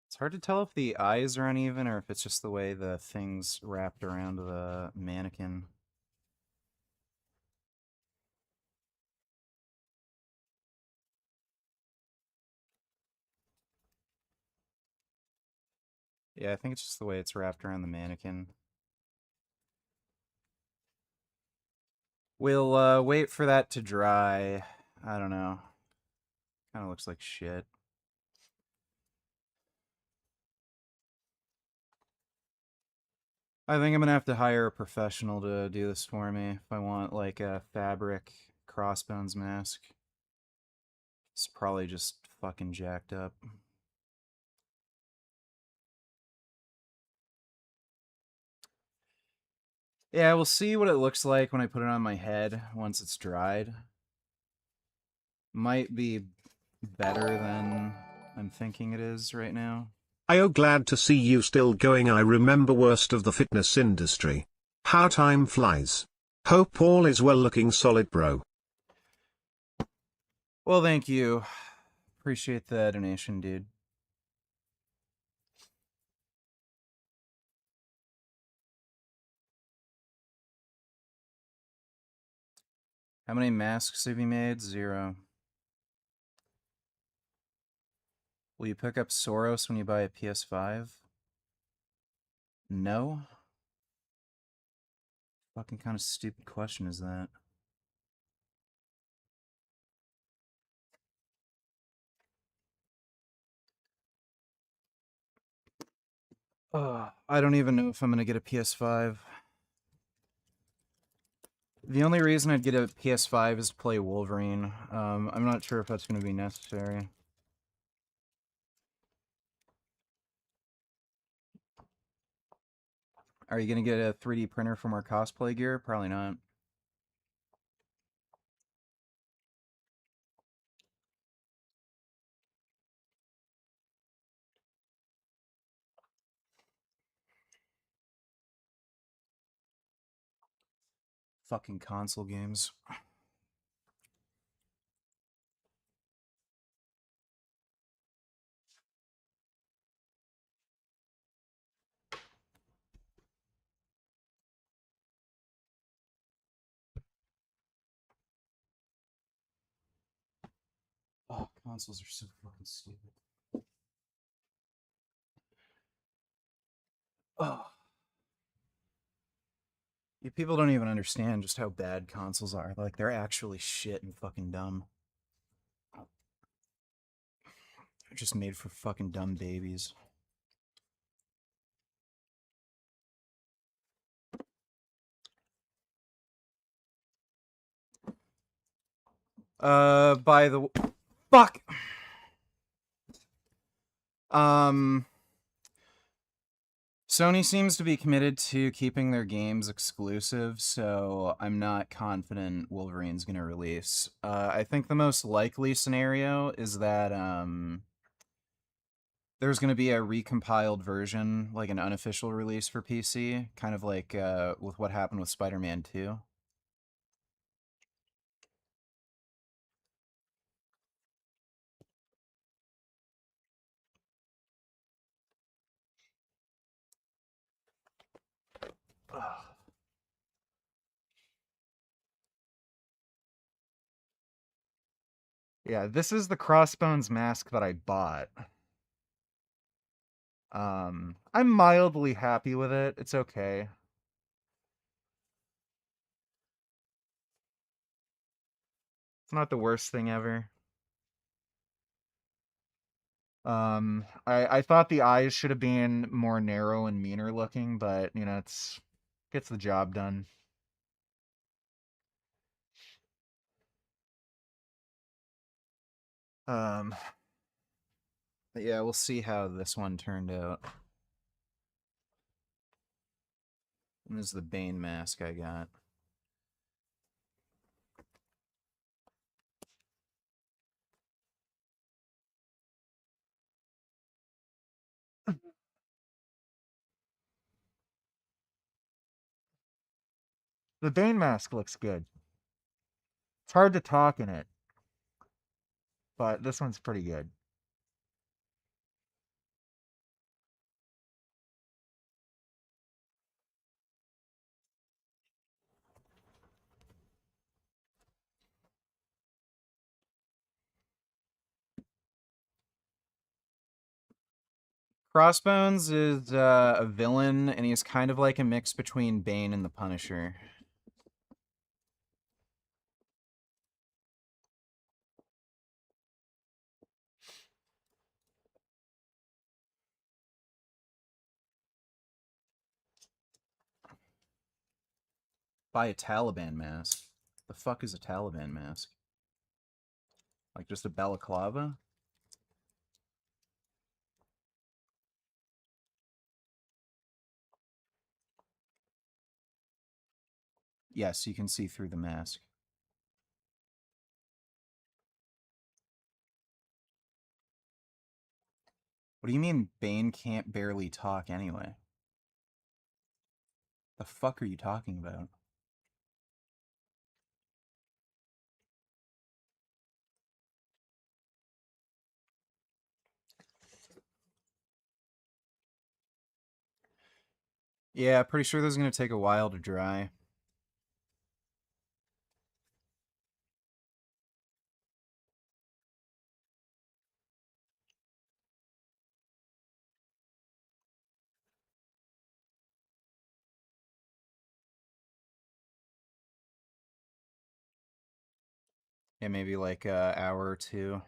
It's hard to tell if the eyes are uneven or if it's just the way the thing's wrapped around the mannequin. Yeah, I think it's just the way it's wrapped around the mannequin. We'll wait for that to dry. I don't know. Kind of looks like shit. I think I'm gonna have to hire a professional to do this for me if I want like a fabric crossbones mask. It's probably just fucking jacked up. Yeah, we'll see what it looks like when I put it on my head once it's dried. Might be better than I'm thinking it is right now. I'm glad to see you still going. I remember worst of the fitness industry. How time flies. Hope all is well, looking solid, bro. Well, thank you. Appreciate the donation, dude. How many masks have you made? 0. Will you pick up Soros when you buy a PS5? No? Fucking kind of stupid question is that? I don't even know if I'm gonna get a PS5. The only reason I'd get a PS5 is to play Wolverine. I'm not sure if that's gonna be necessary. Are you gonna get a 3D printer for more cosplay gear? Probably not. Fucking console games. Oh, consoles are so fucking stupid. Oh. You people don't even understand just how bad consoles are. Like, they're actually shit and fucking dumb. They're just made for fucking dumb babies. By the... Fuck! Sony seems to be committed to keeping their games exclusive, so I'm not confident Wolverine's gonna release. I think the most likely scenario is that, there's gonna be a recompiled version, like an unofficial release for PC, kind of like, with what happened with Spider-Man 2. Yeah, this is the Crossbones mask that I bought. I'm mildly happy with it. It's okay. It's not the worst thing ever. I thought the eyes should have been more narrow and meaner looking, but you know, it's gets the job done. Um, but yeah, we'll see how this one turned out. And this is the Bane mask I got. The Bane mask looks good. It's hard to talk in it, but this one's pretty good. Crossbones is a villain, and he's kind of like a mix between Bane and the Punisher. Buy a Taliban mask. The fuck is a Taliban mask? Like just a balaclava? Yes, you can see through the mask. What do you mean Bane can't barely talk anyway? The fuck are you talking about? Yeah, pretty sure this is gonna take a while to dry. Yeah, maybe like an hour or two.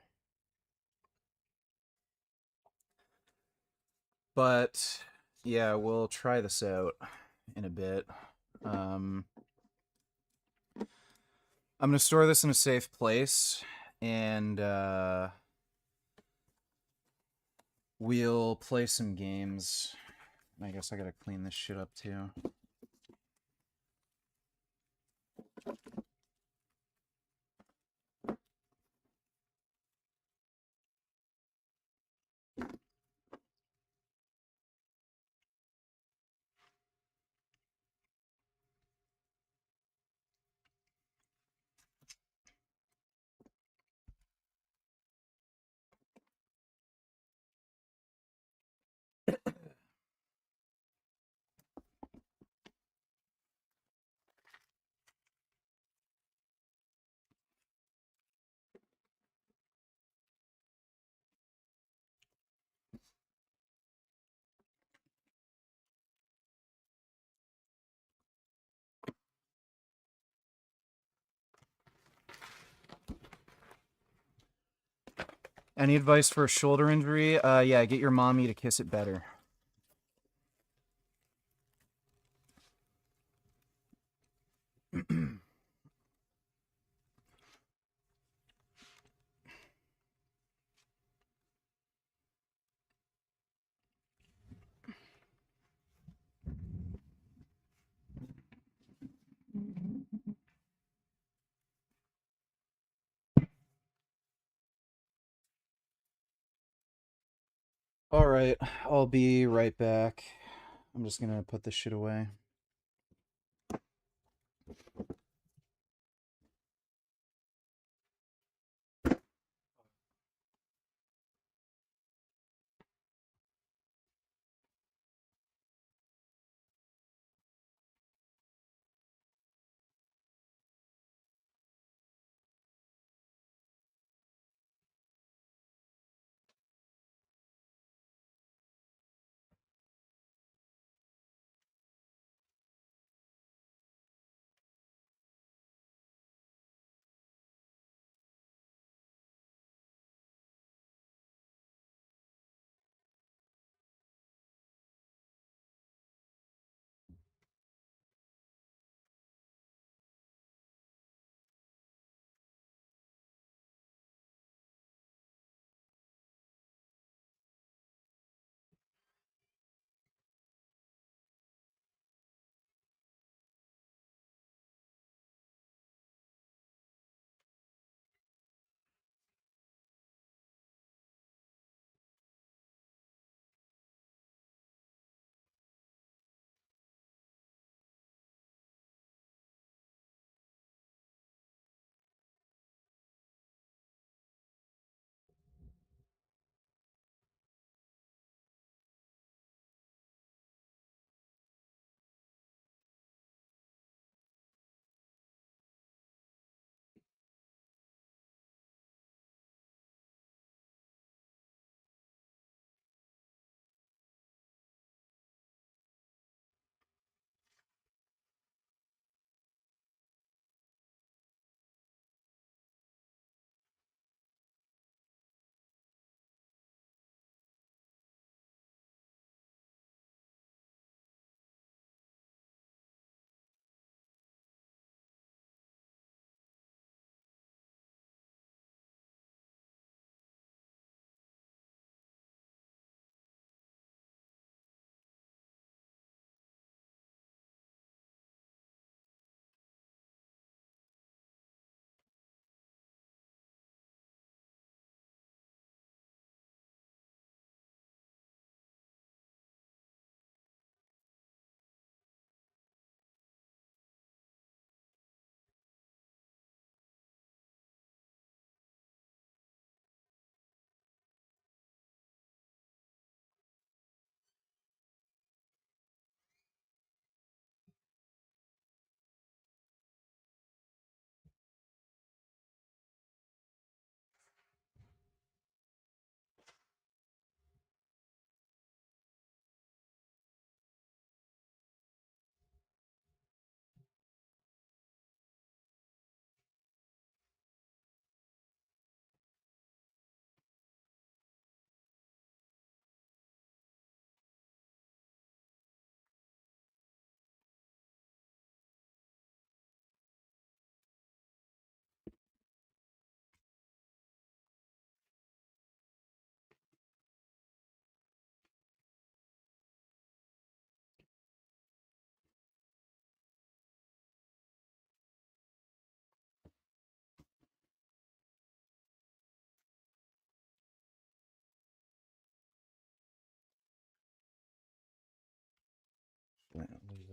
But yeah, we'll try this out in a bit. I'm gonna store this in a safe place, and we'll play some games. I guess I gotta clean this shit up too. Any advice for a shoulder injury? Yeah, get your mommy to kiss it better. All right, I'll be right back. I'm just gonna put this shit away.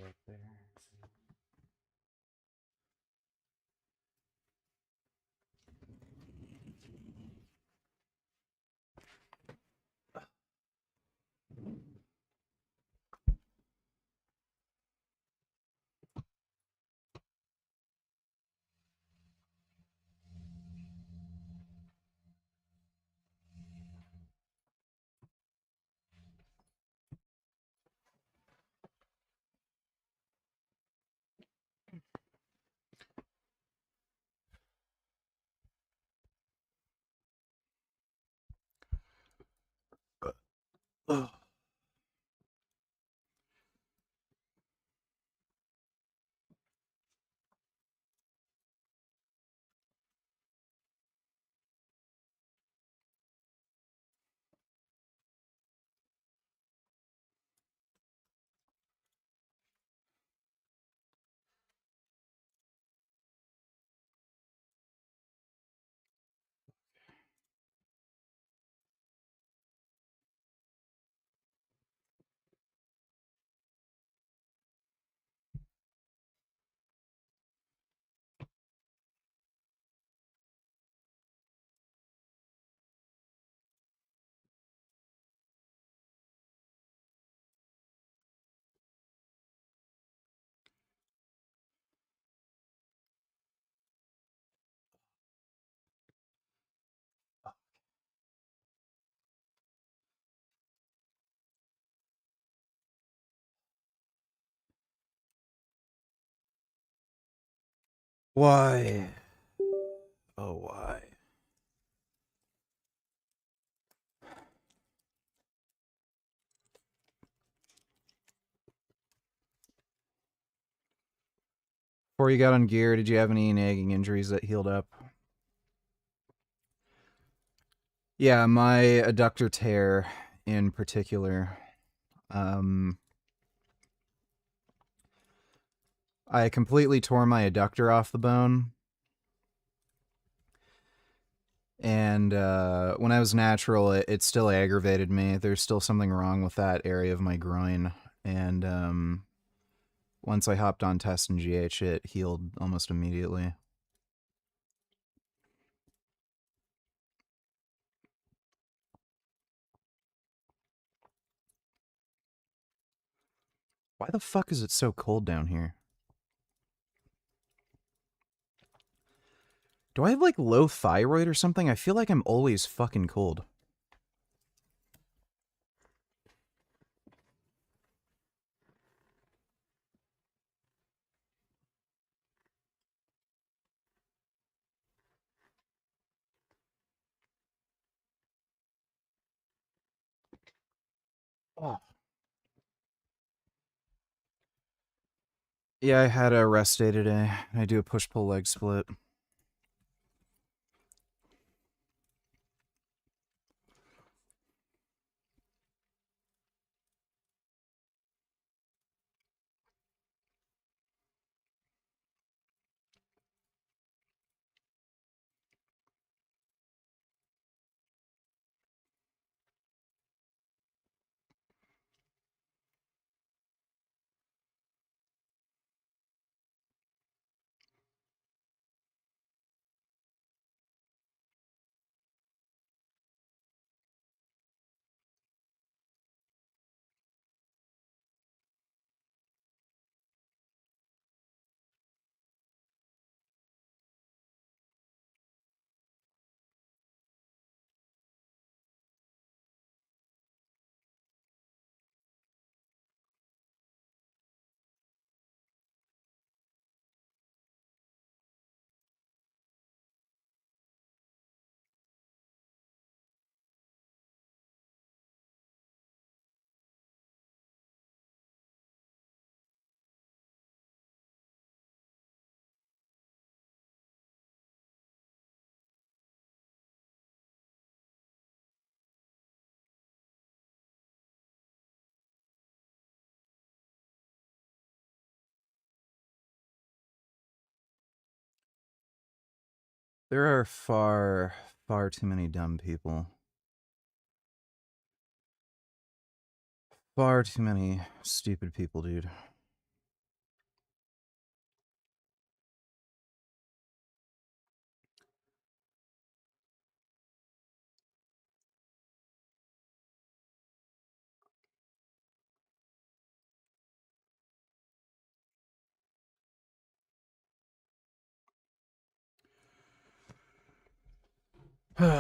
up there. Ugh. Why? Oh, why? Before you got on gear, did you have any nagging injuries that healed up? Yeah, my adductor tear in particular. I completely tore my adductor off the bone. And when I was natural, it still aggravated me. There's still something wrong with that area of my groin. And once I hopped on test and GH, it healed almost immediately. Why the fuck is it so cold down here? Do I have like low thyroid or something? I feel like I'm always fucking cold. Oh. Yeah, I had a rest day today. I do a push-pull leg split. There are far, far too many dumb people. Far too many stupid people, dude. It's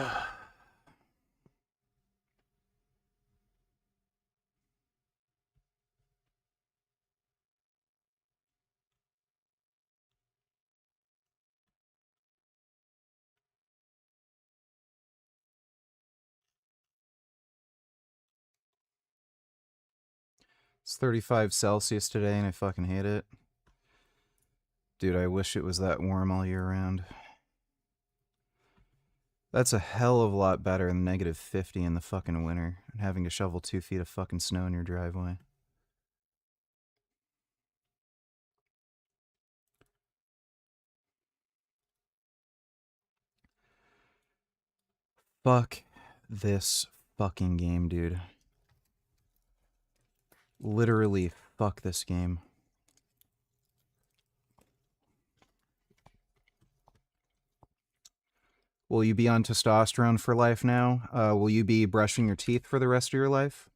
35 Celsius today and I fucking hate it. Dude, I wish it was that warm all year round. That's a hell of a lot better than negative 50 in the fucking winter and having to shovel 2 feet of fucking snow in your driveway. Fuck this fucking game, dude. Literally, fuck this game. Will you be on testosterone for life now? Will you be brushing your teeth for the rest of your life?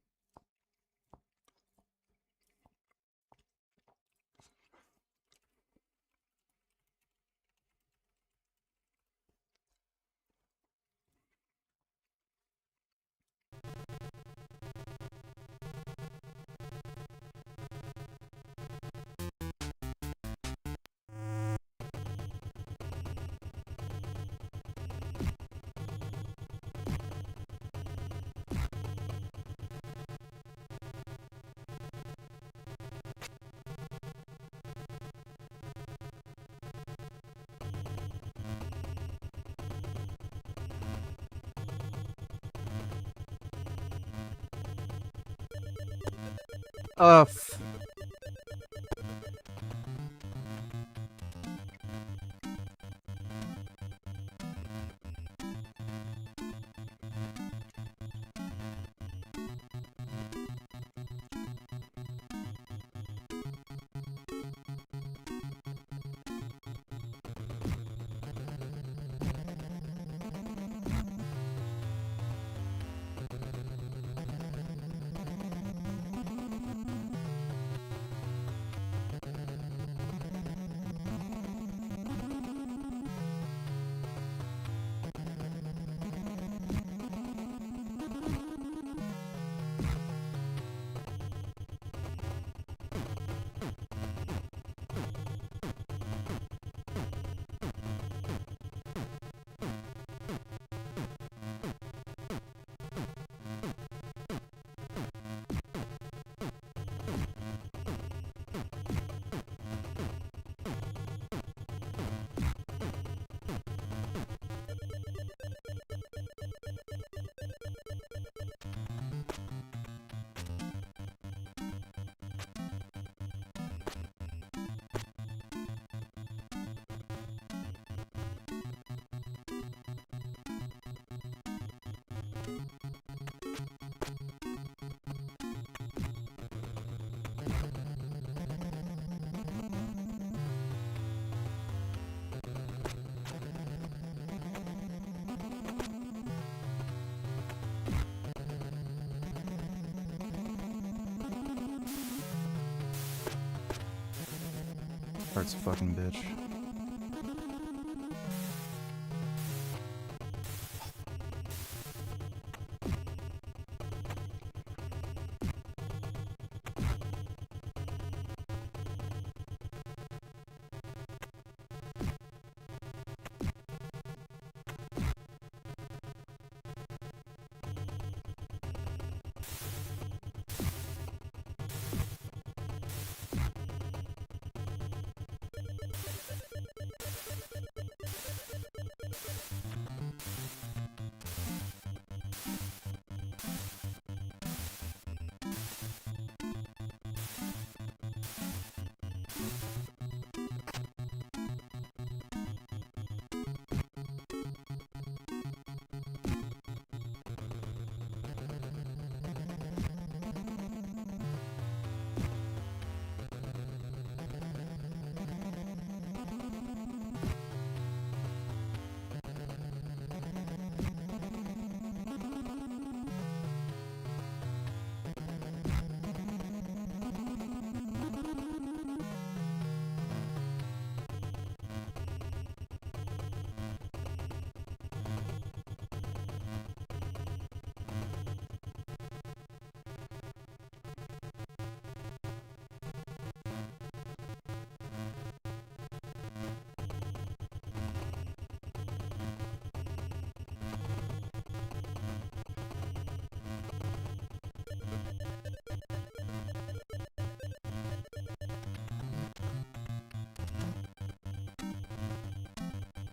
Uh, Heart's a fucking bitch.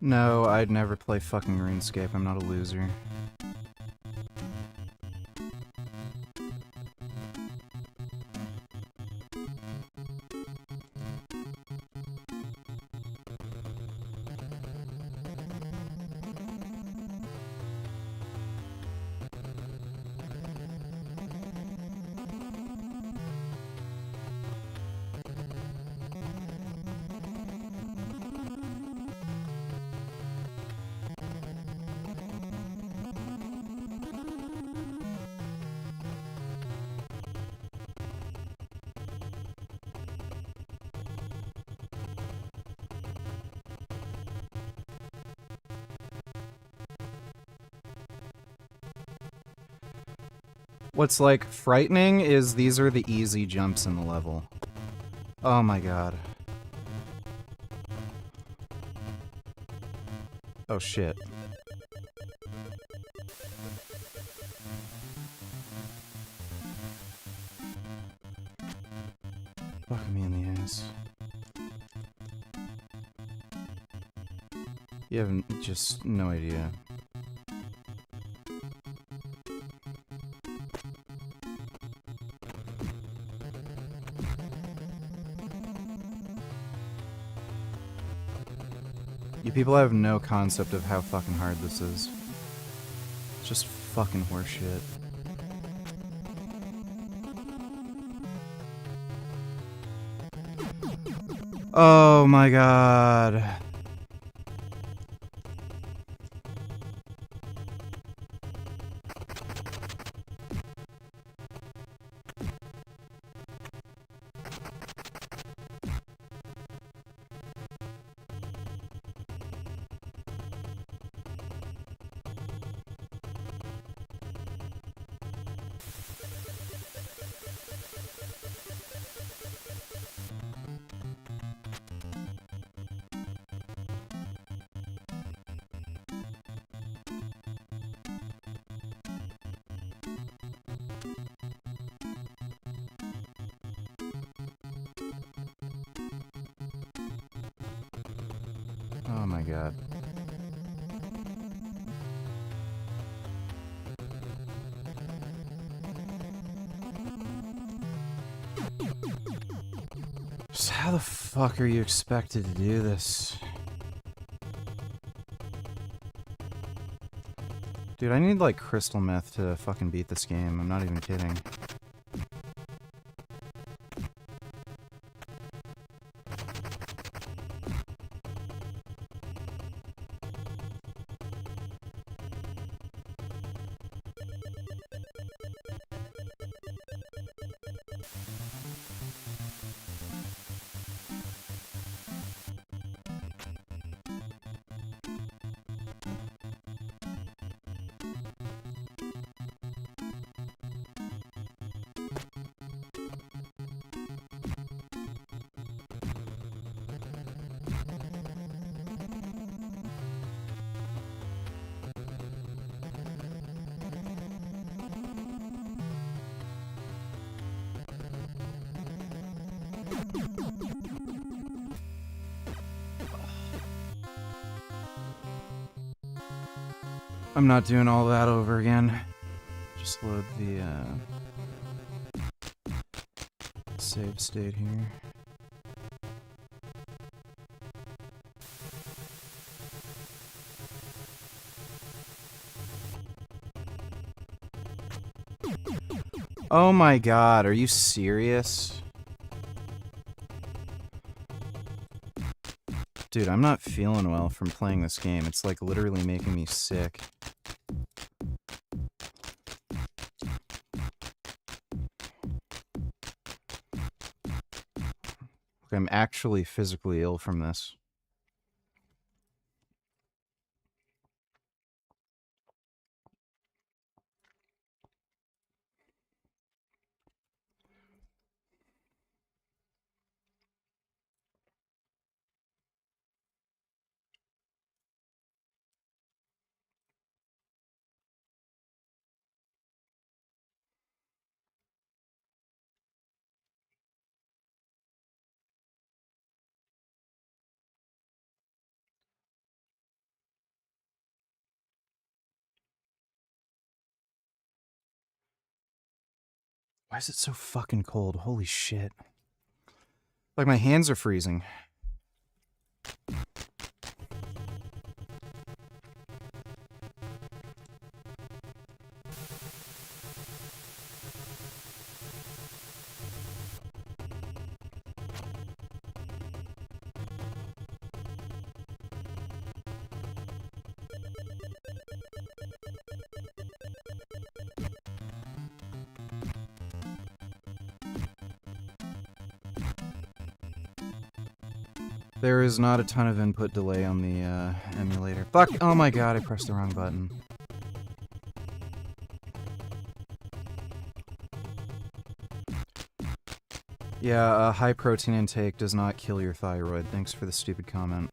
No, I'd never play fucking RuneScape. I'm not a loser. What's like frightening is these are the easy jumps in the level. Oh my god. Oh shit. Fuck me in the ass. You have just no idea. You people have no concept of how fucking hard this is. It's just fucking horseshit. Oh my god. Oh my god. Just how the fuck are you expected to do this? Dude, I need like crystal meth to fucking beat this game. I'm not even kidding. I'm not doing all that over again. Just load the save state here. Oh my god, are you serious? Dude, I'm not feeling well from playing this game. It's like literally making me sick. I'm actually physically ill from this. Why is it so fucking cold? Holy shit. Like my hands are freezing. There is not a ton of input delay on the emulator. Fuck! Oh my god, I pressed the wrong button. Yeah, high protein intake does not kill your thyroid. Thanks for the stupid comment.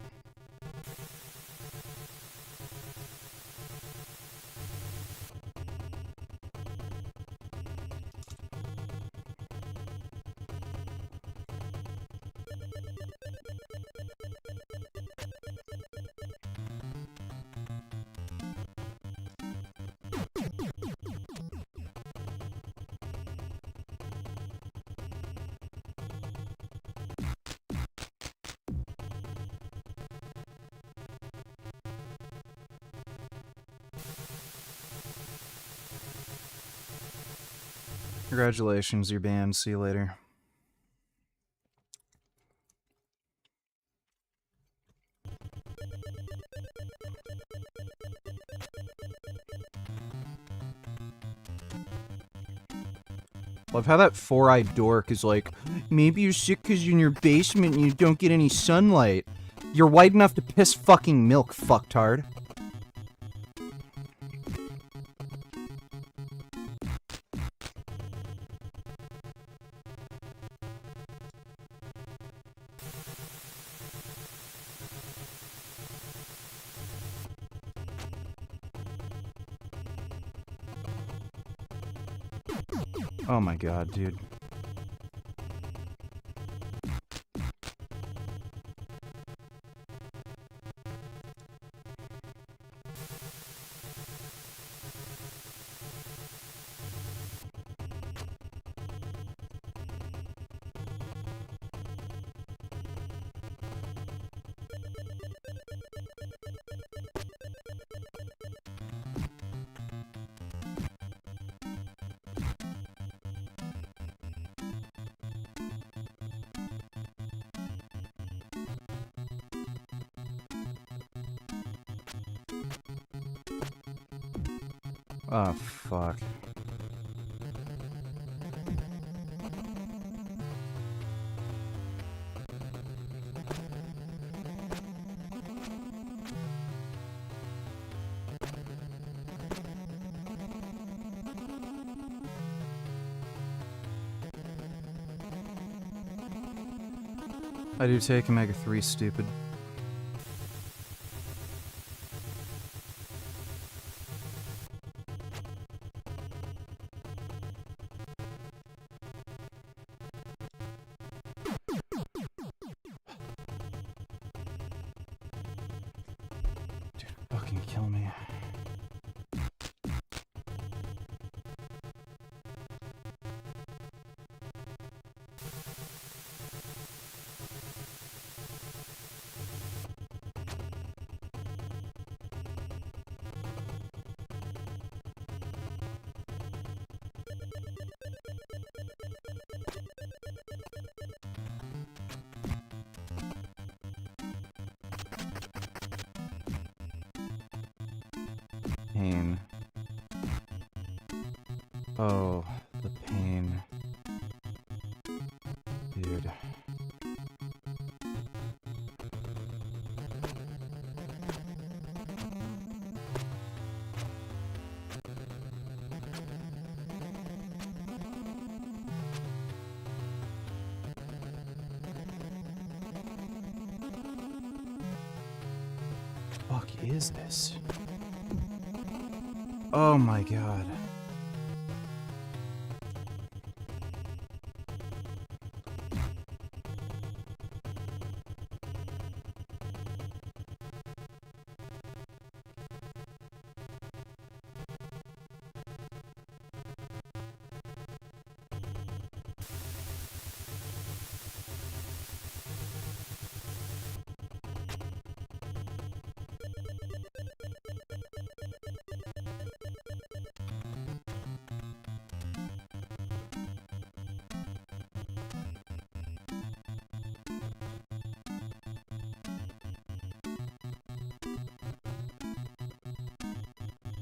Congratulations, you're banned. See you later. Love how that four-eyed dork is like, maybe you're sick because you're in your basement and you don't get any sunlight. You're white enough to piss fucking milk, fucktard. Oh my god, dude. Oh, fuck. I do take omega-3, stupid. Dude, fucking kill me. Pain. Oh, the pain. Dude. Fuck is this? Oh my god.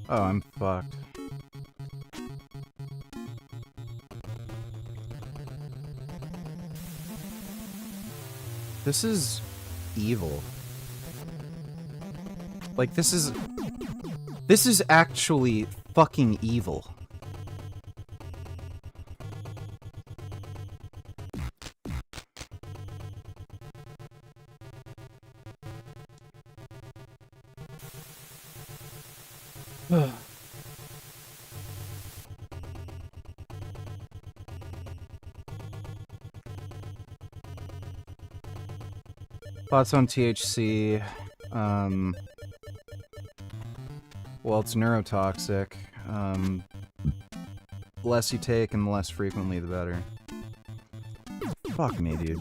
Oh, I'm fucked. This is evil. Like, this is actually fucking evil. Thoughts on THC? Well, it's neurotoxic. The less you take and the less frequently, the better. Fuck me, dude.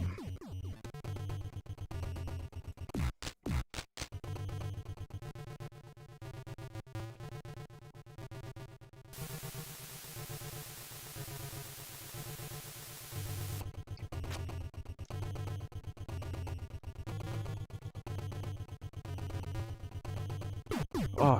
Oh,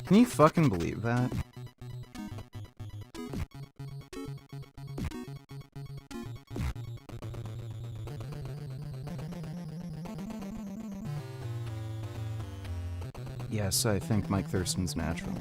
can you fucking believe that? Yes, I think Mike Thurston's natural.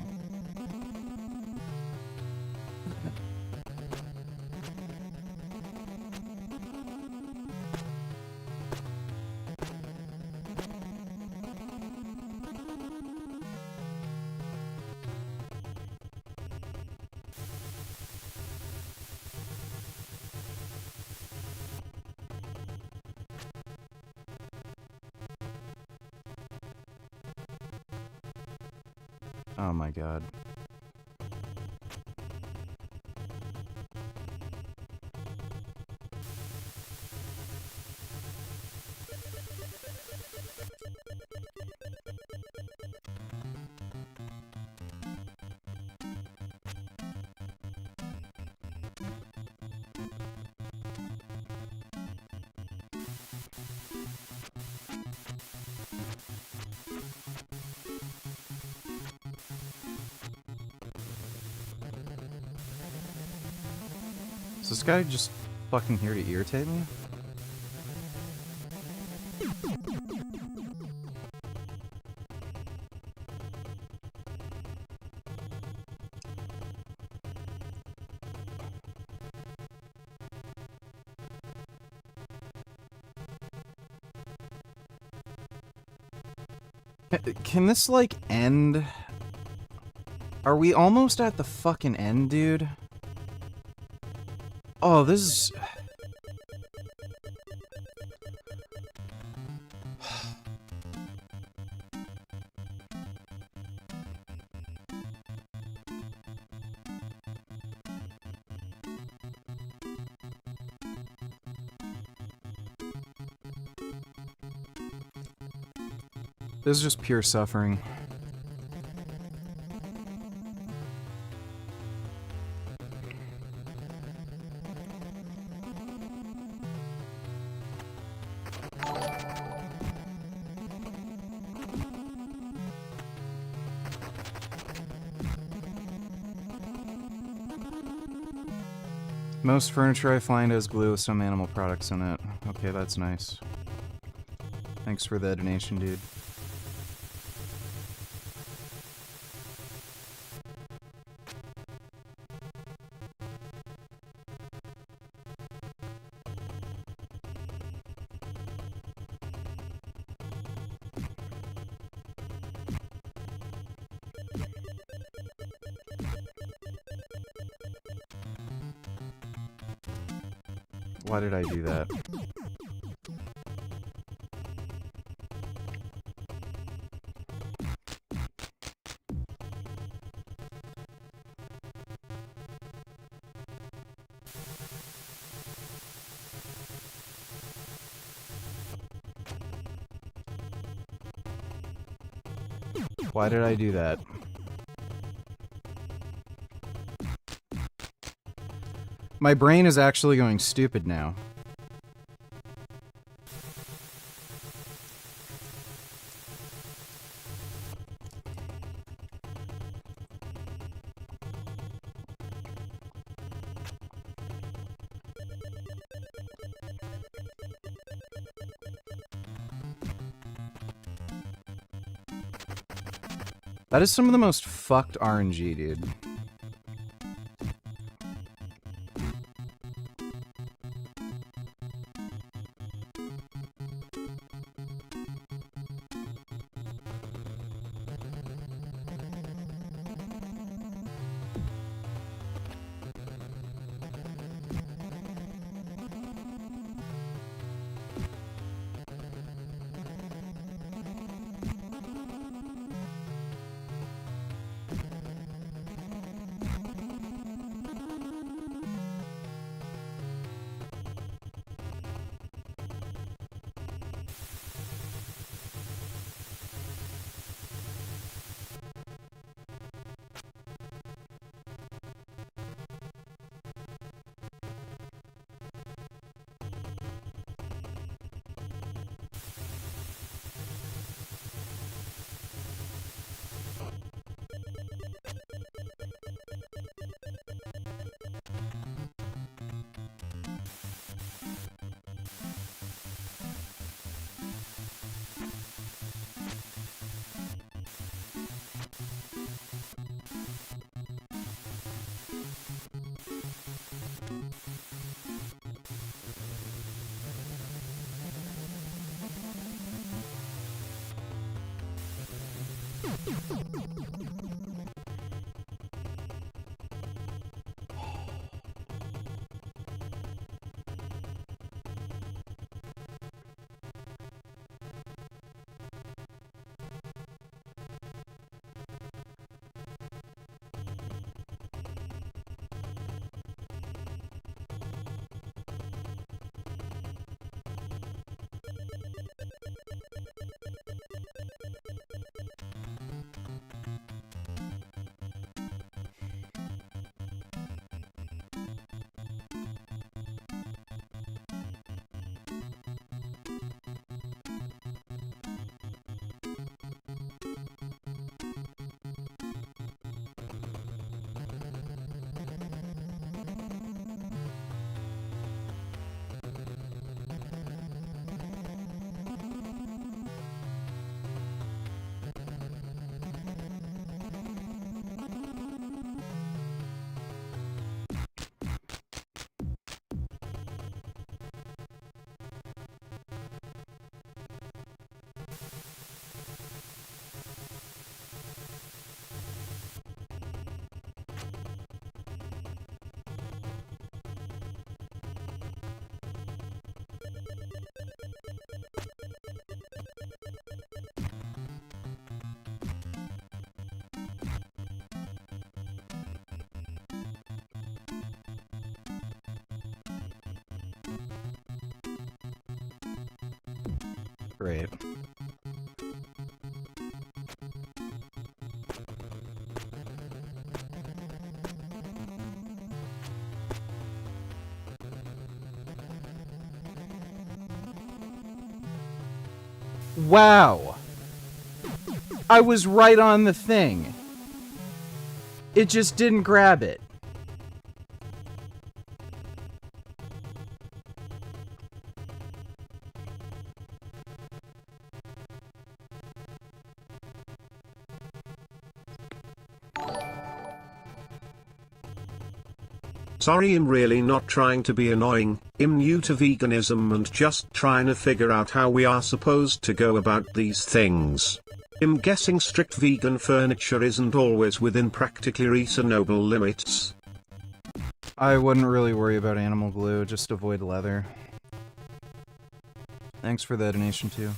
Oh my god. Is this guy just fucking here to irritate me? Can this, like, end? Are we almost at the fucking end, dude? Oh, this is... This is just pure suffering. Most furniture I find has glue with some animal products in it. Okay, that's nice. Thanks for the donation, dude. Why did I do that? Why did I do that? My brain is actually going stupid now. That is some of the most fucked RNG, dude. Great. Wow! I was right on the thing. It just didn't grab it. Sorry, I'm really not trying to be annoying. I'm new to veganism and just trying to figure out how we are supposed to go about these things. I'm guessing strict vegan furniture isn't always within practically reasonable limits. I wouldn't really worry about animal glue, just avoid leather. Thanks for the donation too.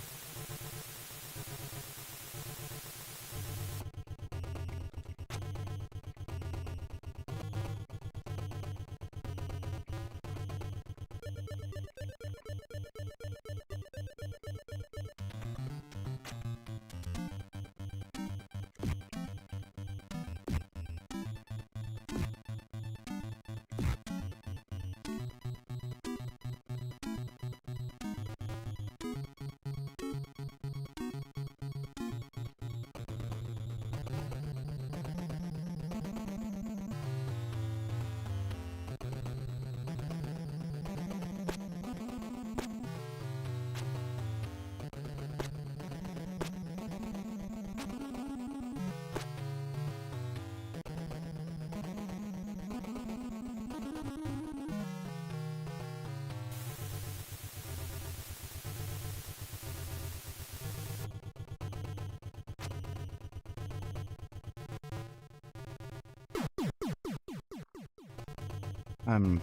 I'm...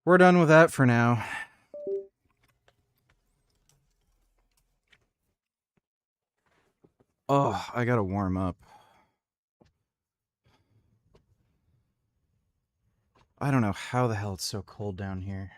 We're done with that for now. Oh, I gotta warm up. I don't know how the hell it's so cold down here.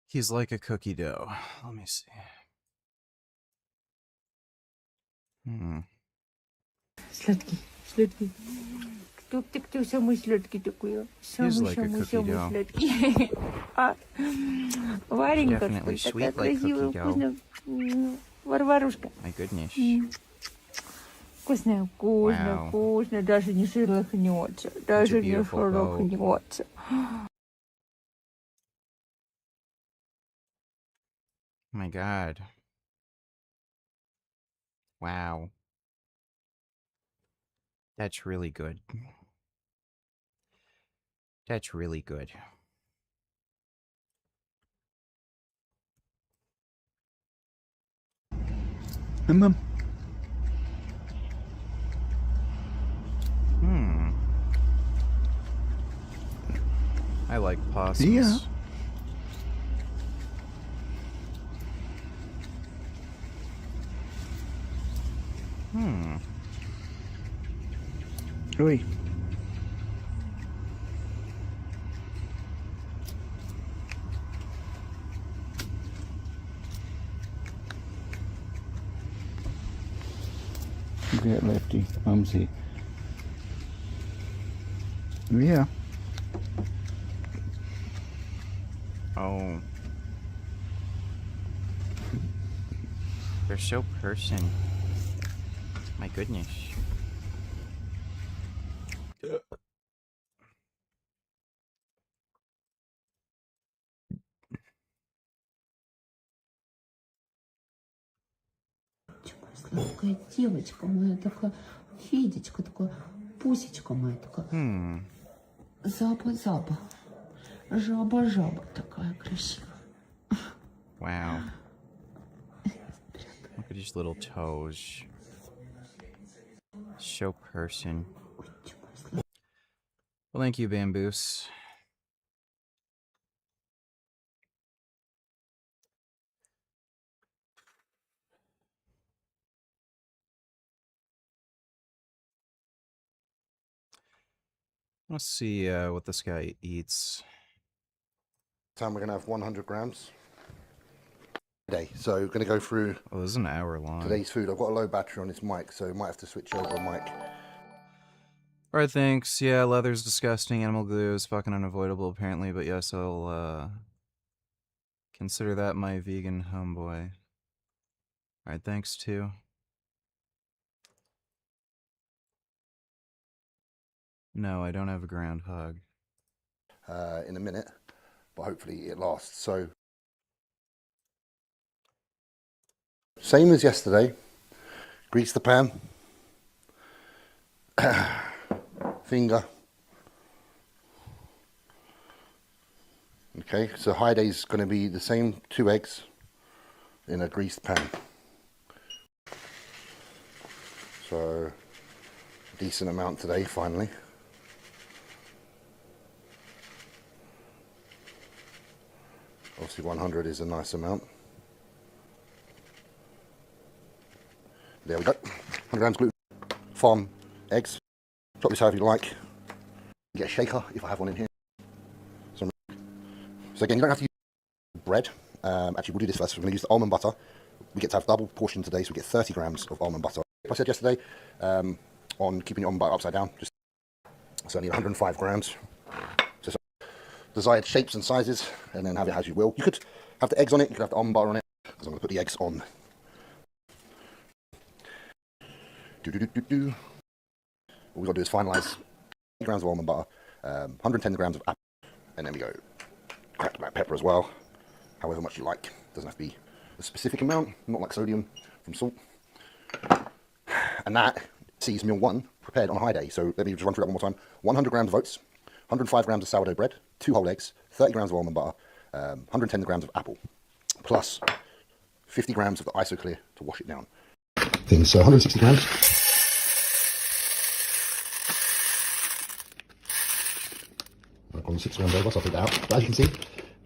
He's like a cookie dough. Let me see. Сладкий. Кто самый сладкий такой? like a cookie dough. Сладкий. Варенька, Definitely такая sweet like красивая, cookie dough. вкусная. Варварушка. My goodness. Вкусная, Wow. вкусная. Даже не шелохнется. Даже не beautiful boat. шелохнется. My God. Wow. That's really good. That's really good. Mom. I like possums. Yeah. Oi. Look at Lefty, Mumsy. Yeah. Oh. They're so person. My goodness. Сладкая девочка моя, такая Федечка, такая пусечка моя, такая. Запа. Жаба такая красивая. Wow. Look at his little toes. So person. Well, thank you, Bamboos. Let's see what this guy eats. Time we're going to have 100 grams a day. So we're going to go through Oh, this is an hour long. today's food. I've got a low battery on this mic, so I might have to switch over a mic. Alright, thanks. Yeah, leather's disgusting. Animal glue is fucking unavoidable, apparently. But yes, I'll consider that my vegan homeboy. Alright, thanks, too. No, I don't have a groundhog. In a minute, but hopefully it lasts. So, same as yesterday, grease the pan, finger. Okay, so high day's going to be the same 2 eggs in a greased pan. So, decent amount today, finally. Obviously 100 is a nice amount. There we go. 100 grams gluten, farm eggs. Chop this however you like. Get a shaker if I have one in here. So again, you don't have to use bread. Actually, we'll do this first. We're going to use the almond butter. We get to have double portion today, so we get 30 grams of almond butter. I said yesterday on keeping your almond butter upside down. So I need 105 grams. So desired shapes and sizes, and then have it as you will. You could have the eggs on it, you could have the almond butter on it, because I'm going to put the eggs on. All we got to do is finalise 80 grams of almond butter, 110 grams of apple, and then we go cracked black pepper as well, however much you like. Doesn't have to be a specific amount, not like sodium from salt. And that sees meal 1 prepared on a high day. So let me just run through that one more time. 100 grams of oats, 105 grams of sourdough bread, 2 whole eggs, 30 grams of almond butter, 110 grams of apple, plus 50 grams of the IsoClear to wash it down. So 160 grams. On 6 grams over, so I'll take that out. But as you can see,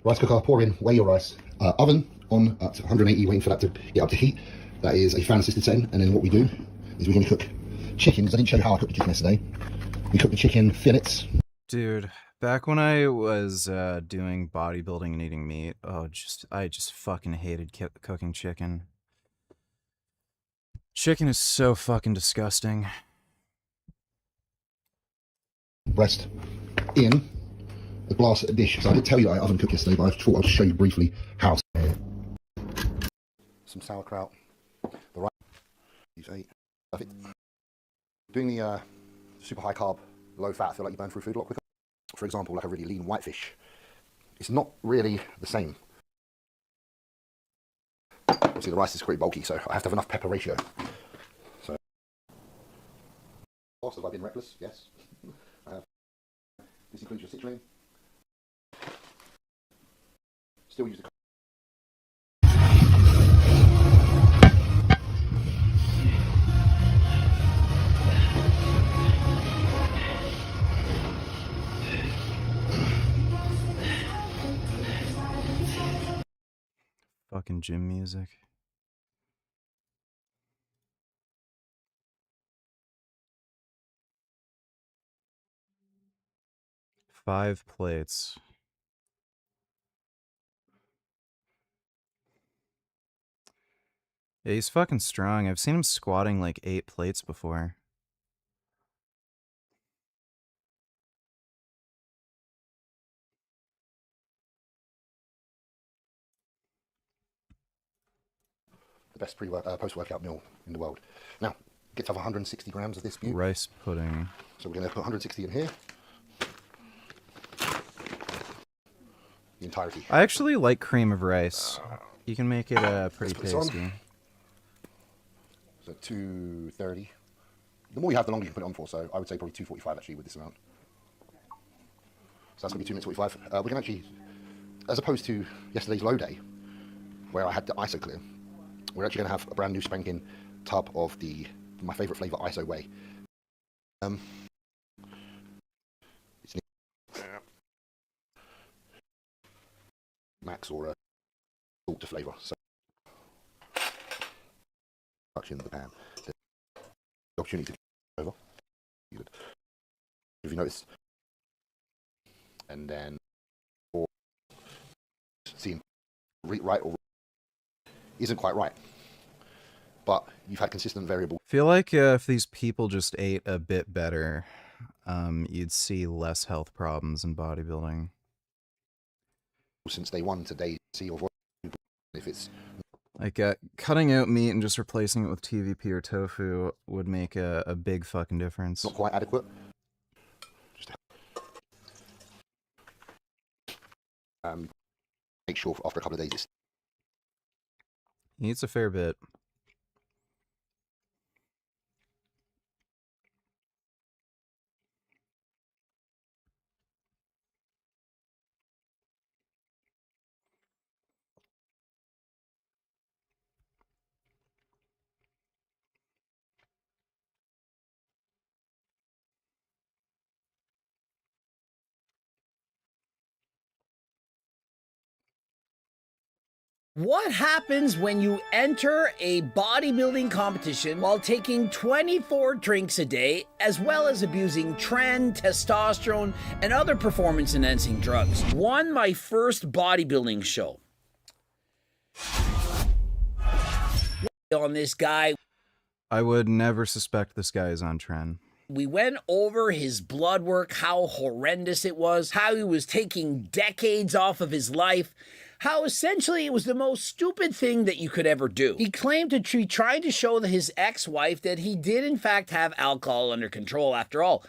rice cooker, pour in, weigh your rice. Oven on at 180, waiting for that to get up to heat. That is a fan assisted setting. And then what we do is we're going to cook chickens. I didn't show you how I cooked the chicken yesterday. We cook the chicken fillets. Dude, Back when I was doing bodybuilding and eating meat, I just fucking hated cooking chicken. Chicken is so fucking disgusting. Breast in a glass dish. So I did tell you I oven cooked yesterday, but I thought I'd show you briefly how. Some sauerkraut. The right. Use 8. Perfect. Doing the super high carb, low fat, I feel like you burn through food a lot quicker. For example, like a really lean whitefish. It's not really the same. Obviously the rice is pretty bulky, so I have to have enough pepper ratio. So, have I been reckless? Yes. I have. This includes your citrulline. Still use the Fucking gym music. Five plates. Yeah, he's fucking strong. I've seen him squatting like 8 plates before. the best post-workout meal in the world. Now, get to have 160 grams of this butte. Rice pudding. So we're going to put 160 in here. The entirety. I actually like cream of rice. You can make it pretty Let's put this tasty. on. So 230. The more you have, the longer you can put it on for. So I would say probably 245 actually with this amount. So that's going to be 2 minutes 45. We can actually, as opposed to yesterday's low day, where I had the ISO clear, we're actually going to have a brand new spanking tub of my favourite flavour ISO whey. It's max or salt to flavour. So much in the pan. The opportunity to over. If you notice, and then or seeing right or isn't quite right, but you've had consistent variable. Feel like if these people just ate a bit better, you'd see less health problems in bodybuilding. Since day one to day C or if it's Like cutting out meat and just replacing it with TVP or tofu would make a big fucking difference. not quite adequate. Just make sure after a couple of days it's He eats a fair bit. What happens when you enter a bodybuilding competition while taking 24 drinks a day, as well as abusing tren, testosterone, and other performance-enhancing drugs? Won my first bodybuilding show. On this guy, I would never suspect this guy is on tren. we went over his blood work, how horrendous it was, how he was taking decades off of his life, how essentially it was the most stupid thing that you could ever do. He claimed to be trying to show his ex-wife that he did in fact have alcohol under control after all.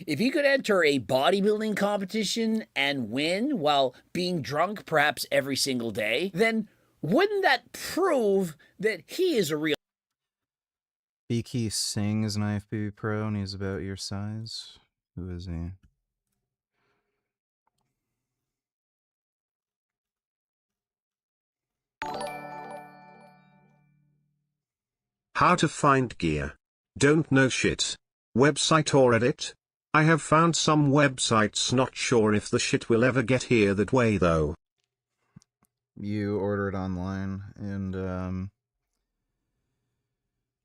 If he could enter a bodybuilding competition and win while being drunk perhaps every single day, then wouldn't that prove that he is a real BK Singh is an IFBB pro and he's about your size. Who is he? How to find gear. Don't know shit. Website or edit? I have found some websites, not sure if the shit will ever get here that way though. You order it online and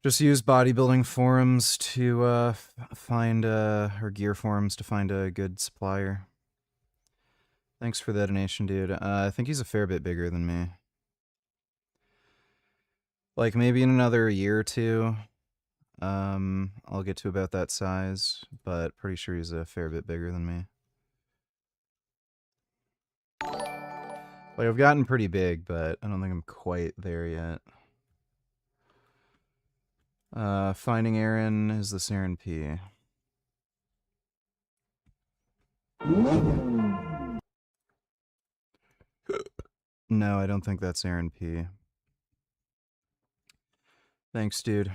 just use bodybuilding forums to find or gear forums to find a good supplier. Thanks for the donation, dude. I think he's a fair bit bigger than me. Like maybe in another year or two, I'll get to about that size, but pretty sure he's a fair bit bigger than me. Like I've gotten pretty big, but I don't think I'm quite there yet. Finding Aaron, is this Aaron P? No, I don't think that's Aaron P. Thanks, dude.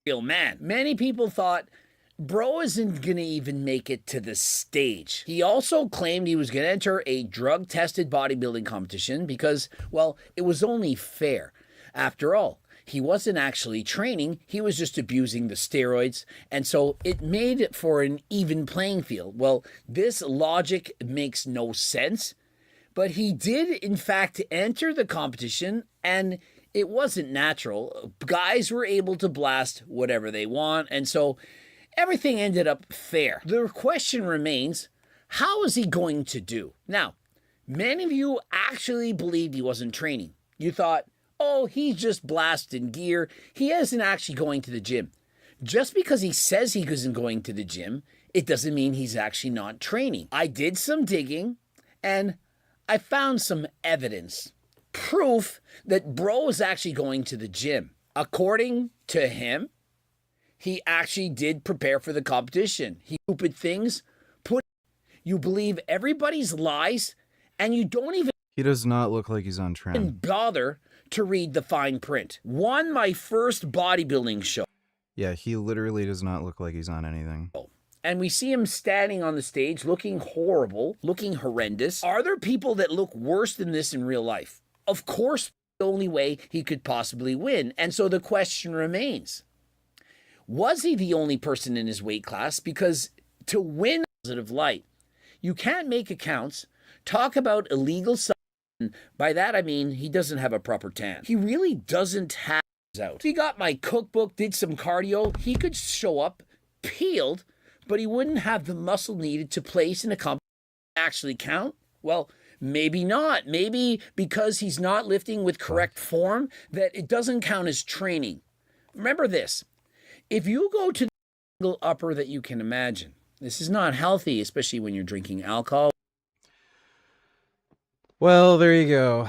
Real man. Many people thought Bro isn't gonna even make it to the stage. He also claimed he was gonna enter a drug-tested bodybuilding competition because, well, it was only fair. After all, he wasn't actually training, he was just abusing the steroids, and so it made it for an even playing field. Well, this logic makes no sense, but he did, in fact, enter the competition, and it wasn't natural. Guys were able to blast whatever they want, and so everything ended up fair. The question remains, how is he going to do? Now, many of you actually believed he wasn't training. You thought, oh, he's just blasting gear. He isn't actually going to the gym. Just because he says he isn't going to the gym, it doesn't mean he's actually not training. I did some digging, and I found some evidence, proof that Bro is actually going to the gym. According to him, he actually did prepare for the competition. He stupid things. You believe everybody's lies, and you don't even He does not look like he's on trend. bother to read the fine print. Won my first bodybuilding show. Yeah, he literally does not look like he's on anything. And we see him standing on the stage looking horrible, looking horrendous. Are there people that look worse than this in real life? Of course, the only way he could possibly win. And so the question remains, was he the only person in his weight class? Because to win positive light, you can't make accounts, talk about illegal stuff. By that, I mean he doesn't have a proper tan. He really doesn't have out. If he got my cookbook, did some cardio, he could show up peeled, but he wouldn't have the muscle needed to place in a competition actually count. Well, maybe not. Maybe because he's not lifting with correct form, that it doesn't count as training. Remember this. If you go to the single upper that you can imagine, this is not healthy, especially when you're drinking alcohol. Well, there you go.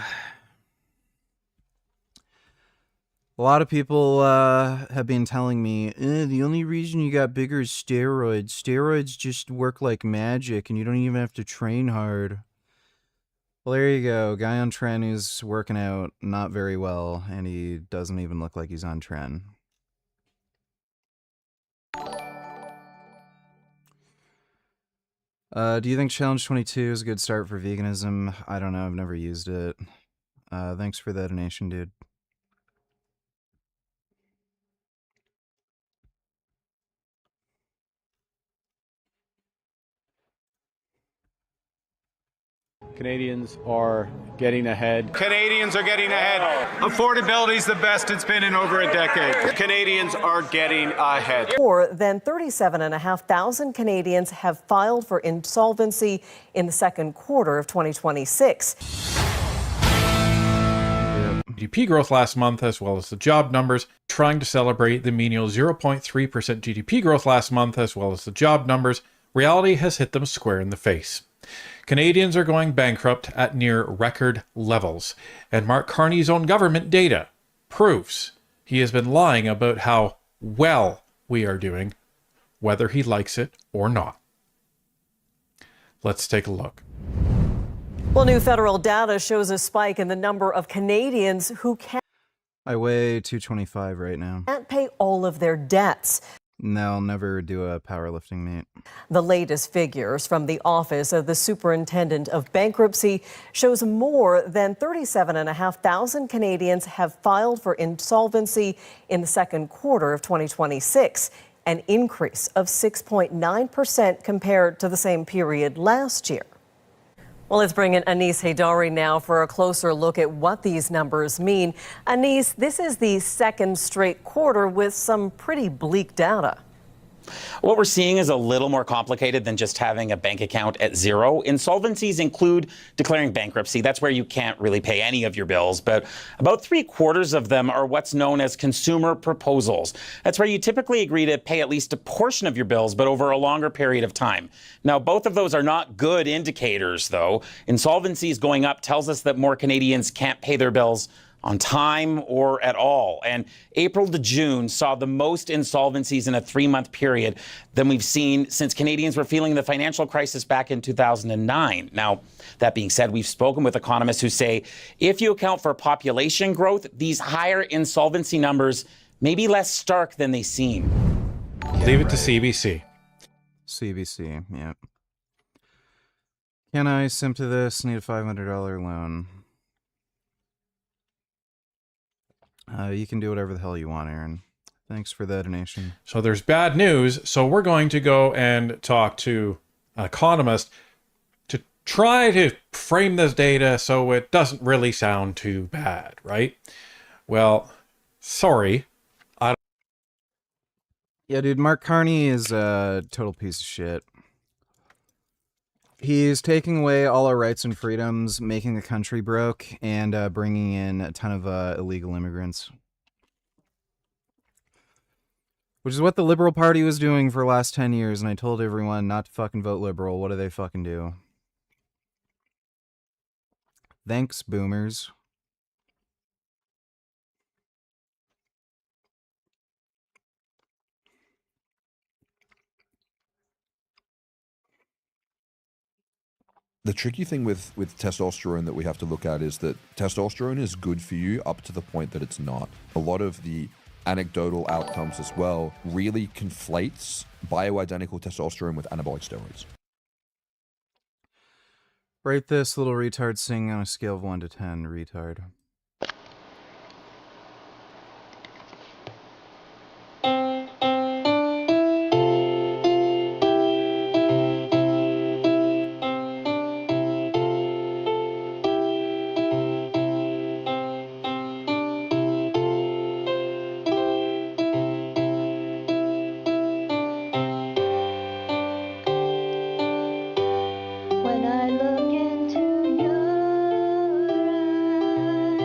A lot of people have been telling me, the only reason you got bigger is steroids. Steroids just work like magic and you don't even have to train hard. Well, there you go. Guy on trend who's working out not very well, and he doesn't even look like he's on trend. Do you think Challenge 22 is a good start for veganism? I don't know. I've never used it. Thanks for the donation, dude. Canadians are getting ahead. Canadians are getting ahead. Affordability is the best it's been in over a decade. Canadians are getting ahead. More than 37,500 Canadians have filed for insolvency in the second quarter of 2026. GDP growth last month, as well as the job numbers, trying to celebrate the menial 0.3% GDP growth last month, as well as the job numbers. Reality has hit them square in the face. Canadians are going bankrupt at near record levels, and Mark Carney's own government data proves he has been lying about how well we are doing, whether he likes it or not. Let's take a look. Well, new federal data shows a spike in the number of Canadians who I weigh 225 right now. can't pay all of their debts. No, I'll never do a powerlifting meet. The latest figures from the Office of the Superintendent of Bankruptcy shows more than 37,500 Canadians have filed for insolvency in the second quarter of 2026, an increase of 6.9% compared to the same period last year. Well, let's bring in Anis Haydari now for a closer look at what these numbers mean. Anis, this is the second straight quarter with some pretty bleak data. What we're seeing is a little more complicated than just having a bank account at zero. Insolvencies include declaring bankruptcy. That's where you can't really pay any of your bills, but about 3/4 of them are what's known as consumer proposals. That's where you typically agree to pay at least a portion of your bills, but over a longer period of time. Now, both of those are not good indicators, though. Insolvencies going up tells us that more Canadians can't pay their bills on time or at all. And April to June saw the most insolvencies in a 3-month period than we've seen since Canadians were feeling the financial crisis back in 2009. Now, that being said, we've spoken with economists who say if you account for population growth, these higher insolvency numbers may be less stark than they seem. Leave it to CBC. CBC, yeah. Can I simp to this? Need a $500 loan. You can do whatever the hell you want, Aaron. Thanks for the donation. So there's bad news. So we're going to go and talk to an economist to try to frame this data so it doesn't really sound too bad, right? Well, sorry. Yeah, dude, Mark Carney is a total piece of shit. He's taking away all our rights and freedoms, making the country broke, and bringing in a ton of illegal immigrants. Which is what the Liberal Party was doing for the last 10 years, and I told everyone not to fucking vote Liberal. What do they fucking do? Thanks, boomers. The tricky thing with testosterone that we have to look at is that testosterone is good for you up to the point that it's not. A lot of the anecdotal outcomes as well really conflates bioidentical testosterone with anabolic steroids. Rate this little retard sing on a scale of 1 to 10, retard. When I look into your eyes,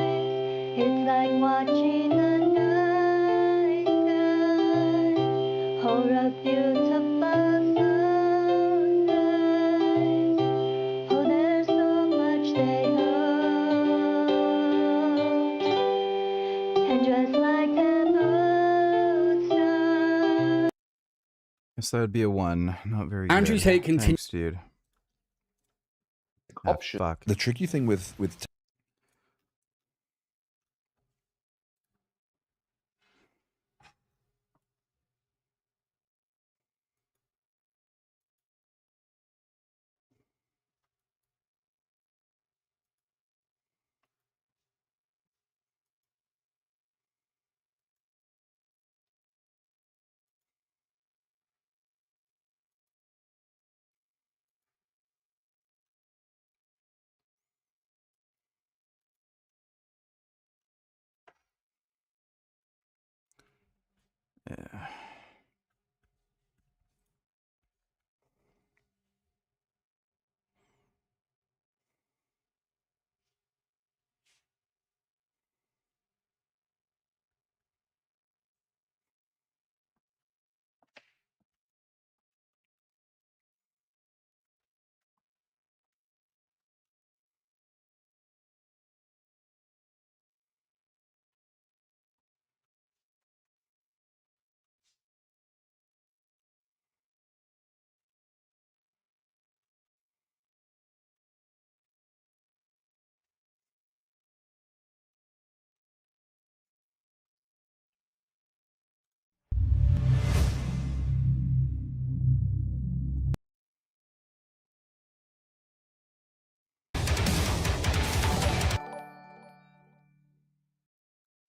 it's like watching the night sky hold a beautiful sunrise. Oh, there's so much they hold, and just like an old star. Guess that would be a 1. Not very Andrew good. Tate continue- Thanks, dude. Ah, fuck. The tricky thing with Yeah.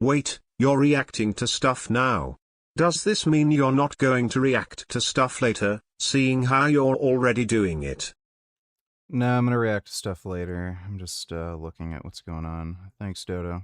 Wait, you're reacting to stuff now. Does this mean you're not going to react to stuff later, seeing how you're already doing it? No, I'm gonna react to stuff later. I'm just looking at what's going on. Thanks, Dodo.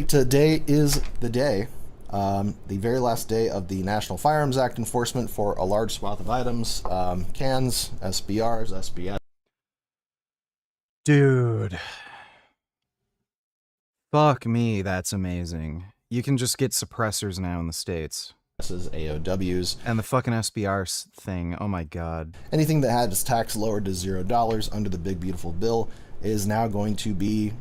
today is the day, the very last day of the National Firearms Act enforcement for a large swath of items, cans, SBRs, SBS. Dude. Fuck me, that's amazing. You can just get suppressors now in the States. AOWs. And the fucking SBR thing, oh my god. Anything that had its tax lowered to $0 under the big beautiful bill is now going to be,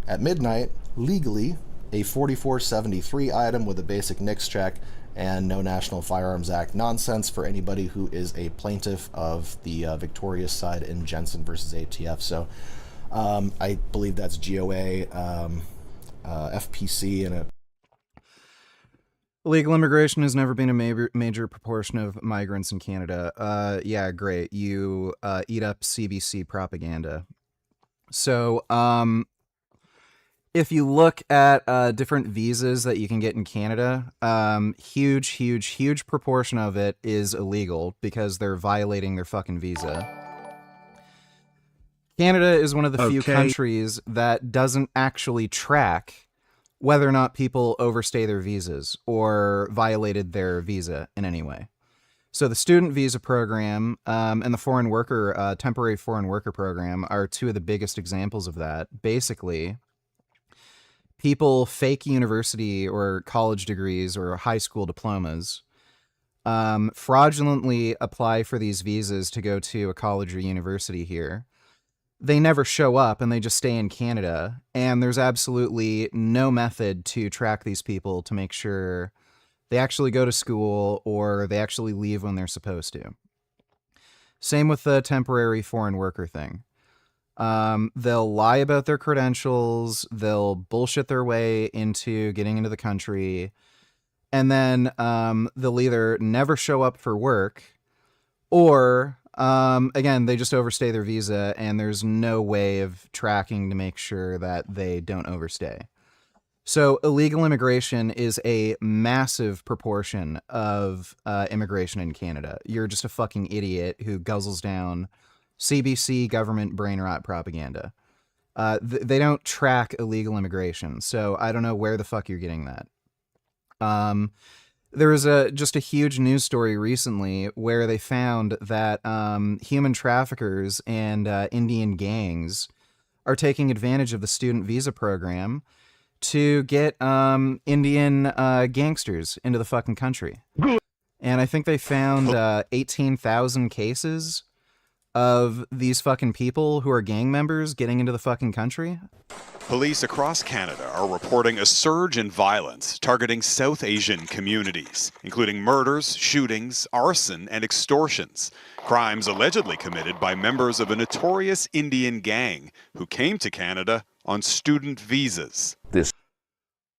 at midnight, legally a 4473 item with a basic NICS check and no National Firearms Act nonsense for anybody who is a plaintiff of the victorious side in Jensen versus ATF. So I believe that's GOA, FPC, and a Illegal immigration has never been a major proportion of migrants in Canada. Yeah, great. You eat up CBC propaganda. So, if you look at different visas that you can get in Canada, huge proportion of it is illegal because they're violating their fucking visa. Canada is one of the few countries that doesn't actually track whether or not people overstay their visas or violated their visa in any way. So the student visa program and the foreign worker, temporary foreign worker program are two of the biggest examples of that. Basically, people fake university or college degrees or high school diplomas, fraudulently apply for these visas to go to a college or university here. They never show up and they just stay in Canada, and there's absolutely no method to track these people to make sure they actually go to school or they actually leave when they're supposed to. Same with the temporary foreign worker thing. They'll lie about their credentials, they'll bullshit their way into getting into the country, and then they'll either never show up for work or again, they just overstay their visa and there's no way of tracking to make sure that they don't overstay. So illegal immigration is a massive proportion of immigration in Canada. You're just a fucking idiot who guzzles down CBC government brain rot propaganda. They don't track illegal immigration, so I don't know where the fuck you're getting that. There was just a huge news story recently where they found that human traffickers and Indian gangs are taking advantage of the student visa program to get Indian gangsters into the fucking country. And I think they found 18,000 cases of these fucking people who are gang members getting into the fucking country. Police across Canada are reporting a surge in violence targeting South Asian communities, including murders, shootings, arson, and extortions. Crimes allegedly committed by members of a notorious Indian gang who came to Canada on student visas.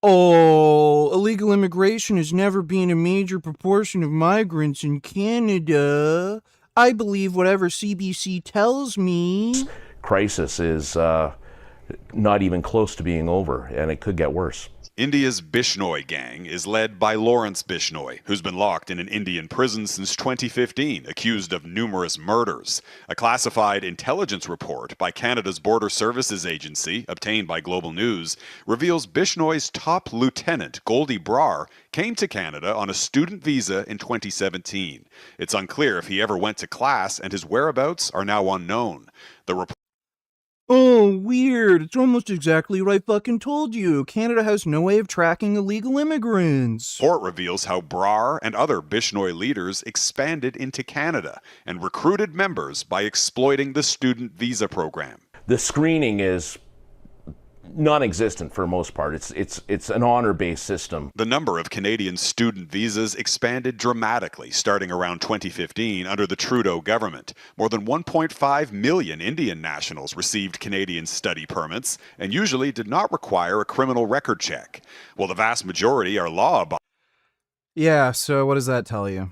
Illegal immigration has never been a major proportion of migrants in Canada. I believe whatever CBC tells me. Crisis is not even close to being over, and it could get worse. India's Bishnoi gang is led by Lawrence Bishnoi, who's been locked in an Indian prison since 2015, accused of numerous murders. A classified intelligence report by Canada's Border Services Agency, obtained by Global News, reveals Bishnoi's top lieutenant, Goldie Brar, came to Canada on a student visa in 2017. It's unclear if he ever went to class, and his whereabouts are now unknown. The report Weird. It's almost exactly what I fucking told you. Canada has no way of tracking illegal immigrants. Report reveals how Brar and other Bishnoi leaders expanded into Canada and recruited members by exploiting the student visa program. The screening is non-existent for the most part. It's an honor-based system. The number of Canadian student visas expanded dramatically starting around 2015 under the Trudeau government. More than 1.5 million Indian nationals received Canadian study permits and usually did not require a criminal record check. While the vast majority are law-abiding. Yeah, so what does that tell you?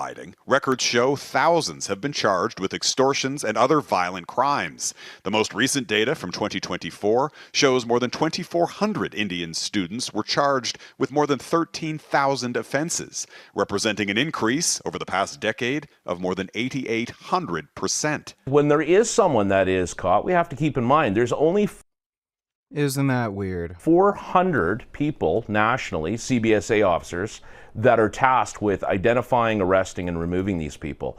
Records show thousands have been charged with extortions and other violent crimes. The most recent data from 2024 shows more than 2,400 Indian students were charged with more than 13,000 offenses, representing an increase over the past decade of more than 8,800%. When there is someone that is caught, we have to keep in mind there's only Isn't that weird? 400 people nationally, CBSA officers, that are tasked with identifying, arresting, and removing these people.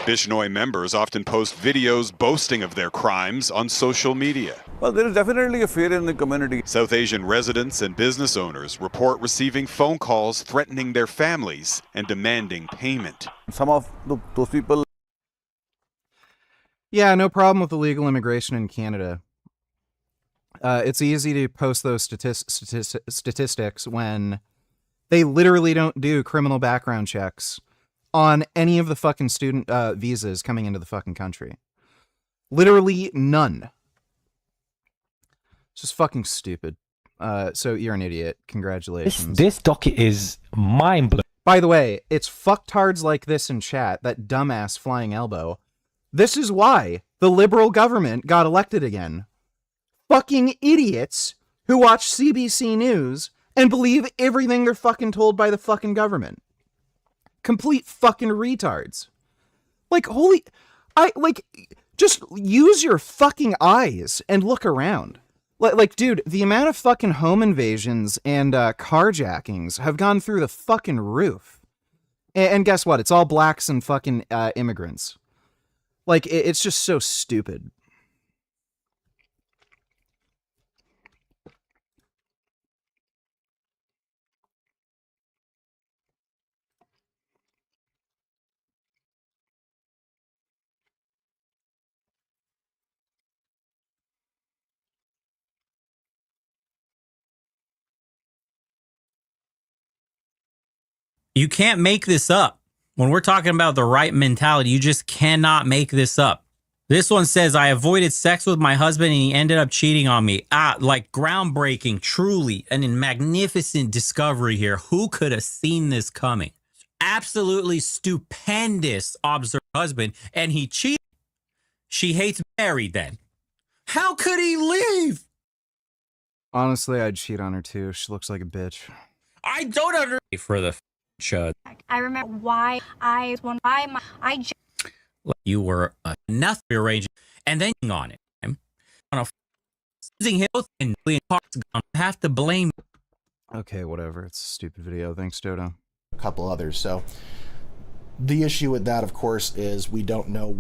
Bishnoi members often post videos boasting of their crimes on social media. Well, there is definitely a fear in the community. South Asian residents and business owners report receiving phone calls threatening their families and demanding payment. Some of those people... Yeah, no problem with illegal immigration in Canada. It's easy to post those statistics when they literally don't do criminal background checks on any of the fucking student visas coming into the fucking country. Literally none. It's just fucking stupid. So you're an idiot. Congratulations. This docket is mind-blowing. By the way, it's fucktards like this in chat, that dumbass flying elbow. This is why the Liberal government got elected again. Fucking idiots who watch CBC News and believe everything they're fucking told by the fucking government. Complete fucking retards. Like, just use your fucking eyes and look around. Like, dude, the amount of fucking home invasions and carjackings have gone through the fucking roof. And guess what? It's all blacks and fucking immigrants. Like, it's just so stupid. You can't make this up. When we're talking about the right mentality, you just cannot make this up. This one says, I avoided sex with my husband and he ended up cheating on me. Like groundbreaking, truly, and a magnificent discovery here. Who could have seen this coming? Absolutely stupendous husband, and he cheated. She hates Mary then. How could he leave? Honestly, I'd cheat on her too. She looks like a bitch. I don't understand. For the chud. I remember why I You were nothing arranging and then on it. On a using him and have to blame. Okay, whatever. It's a stupid video. Thanks, Dodo. A couple others. So the issue with that, of course, is we don't know.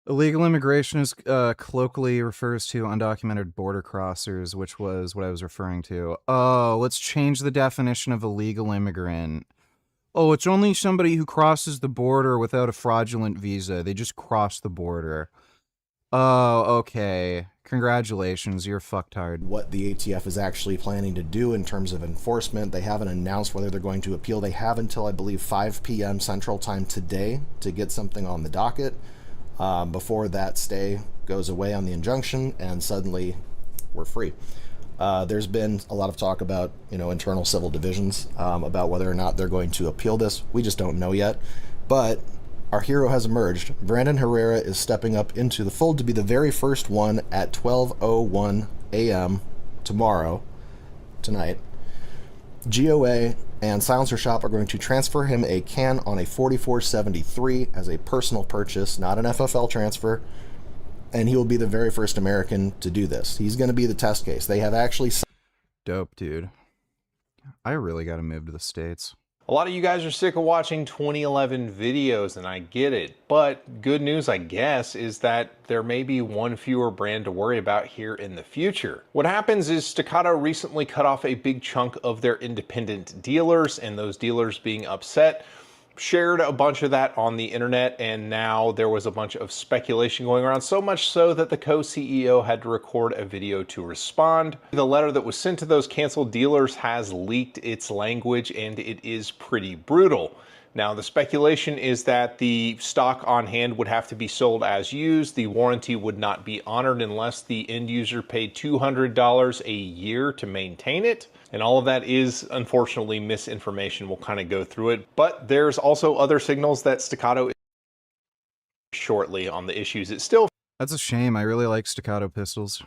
Illegal immigration is colloquially refers to undocumented border crossers, which was what I was referring to. Oh, let's change the definition of illegal immigrant. Oh, it's only somebody who crosses the border without a fraudulent visa. They just cross the border. Oh, okay. Congratulations, you're fucktard. What the ATF is actually planning to do in terms of enforcement. They haven't announced whether they're going to appeal. They have until, I believe, 5 p.m. Central Time today to get something on the docket. Before that stay goes away on the injunction and suddenly we're free. There's been a lot of talk about, internal civil divisions, about whether or not they're going to appeal this. We just don't know yet. But our hero has emerged. Brandon Herrera is stepping up into the fold to be the very first one at 12:01 a.m. tonight. GOA and Silencer Shop are going to transfer him a can on a 4473 as a personal purchase, not an FFL transfer, and he will be the very first American to do this. He's going to be the test case. They have actually... Dope, dude. I really got to move to the States. A lot of you guys are sick of watching 2011 videos, and I get it. But good news, I guess, is that there may be one fewer brand to worry about here in the future. What happens is Staccato recently cut off a big chunk of their independent dealers, and those dealers being upset shared a bunch of that on the internet, and now there was a bunch of speculation going around, so much so that the co-CEO had to record a video to respond. The letter that was sent to those canceled dealers has leaked its language, and it is pretty brutal. Now, the speculation is that the stock on hand would have to be sold as used. The warranty would not be honored unless the end user paid $200 a year to maintain it. And all of that is, unfortunately, misinformation. We'll kind of go through it. But there's also other signals that Staccato is shortly on the issues. It's still... That's a shame. I really like Staccato pistols.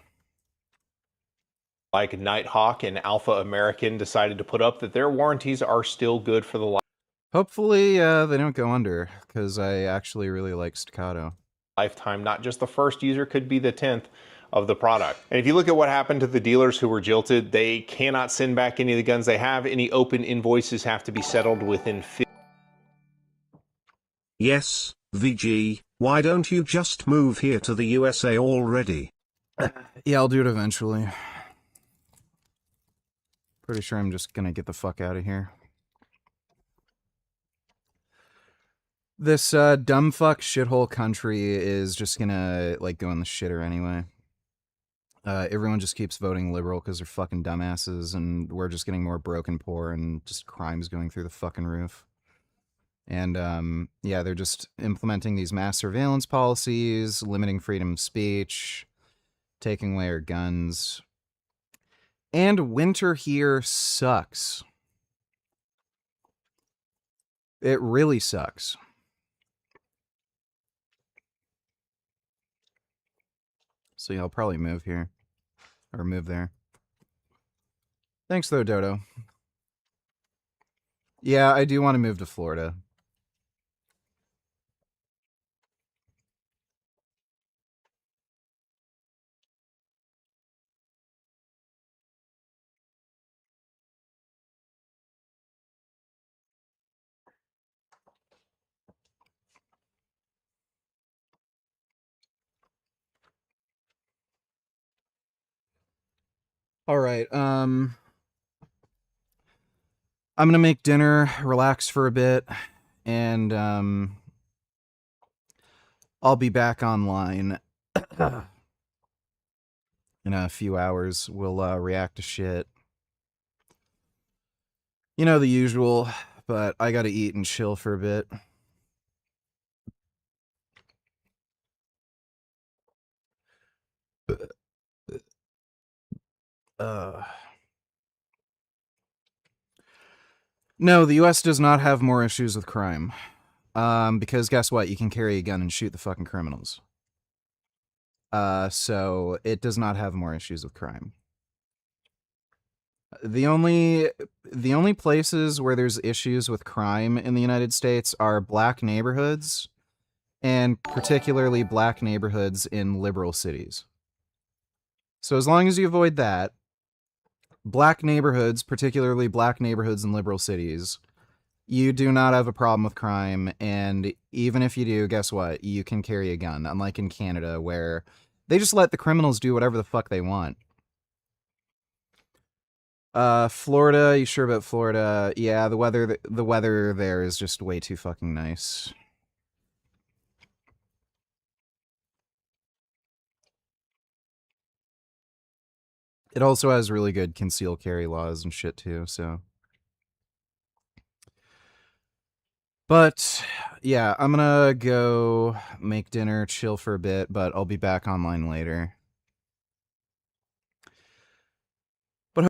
Like Nighthawk and Alpha American decided to put up that their warranties are still good for the life. Hopefully they don't go under, because I actually really like Staccato. Lifetime. Not just the first user, could be the 10th. of the product. And if you look at what happened to the dealers who were jilted, they cannot send back any of the guns they have. Any open invoices have to be settled within Yes, VG, why don't you just move here to the USA already? Yeah, I'll do it eventually. Pretty sure I'm just gonna get the fuck out of here. This dumb fuck shithole country is just gonna like go in the shitter anyway. Everyone just keeps voting liberal because they're fucking dumbasses, and we're just getting more broke and poor, and just crimes going through the fucking roof. And yeah, they're just implementing these mass surveillance policies, limiting freedom of speech, taking away our guns. And winter here sucks. It really sucks. So yeah, I'll probably move here. Or move there. Thanks though, Dodo. Yeah, I do want to move to Florida. All right, I'm gonna make dinner, relax for a bit, and I'll be back online in a few hours. We'll react to shit. You know, the usual, but I gotta eat and chill for a bit. No, the US does not have more issues with crime. Because guess what? You can carry a gun and shoot the fucking criminals. So it does not have more issues with crime. The only places where there's issues with crime in the United States are black neighborhoods, and particularly black neighborhoods in liberal cities. So as long as you avoid that, black neighborhoods, particularly black neighborhoods in liberal cities, you do not have a problem with crime, and even if you do, guess what? You can carry a gun, unlike in Canada, where they just let the criminals do whatever the fuck they want. Florida, you sure about Florida? Yeah, the weather there is just way too fucking nice. It also has really good concealed carry laws and shit too, so. But yeah, I'm gonna go make dinner, chill for a bit, but I'll be back online later.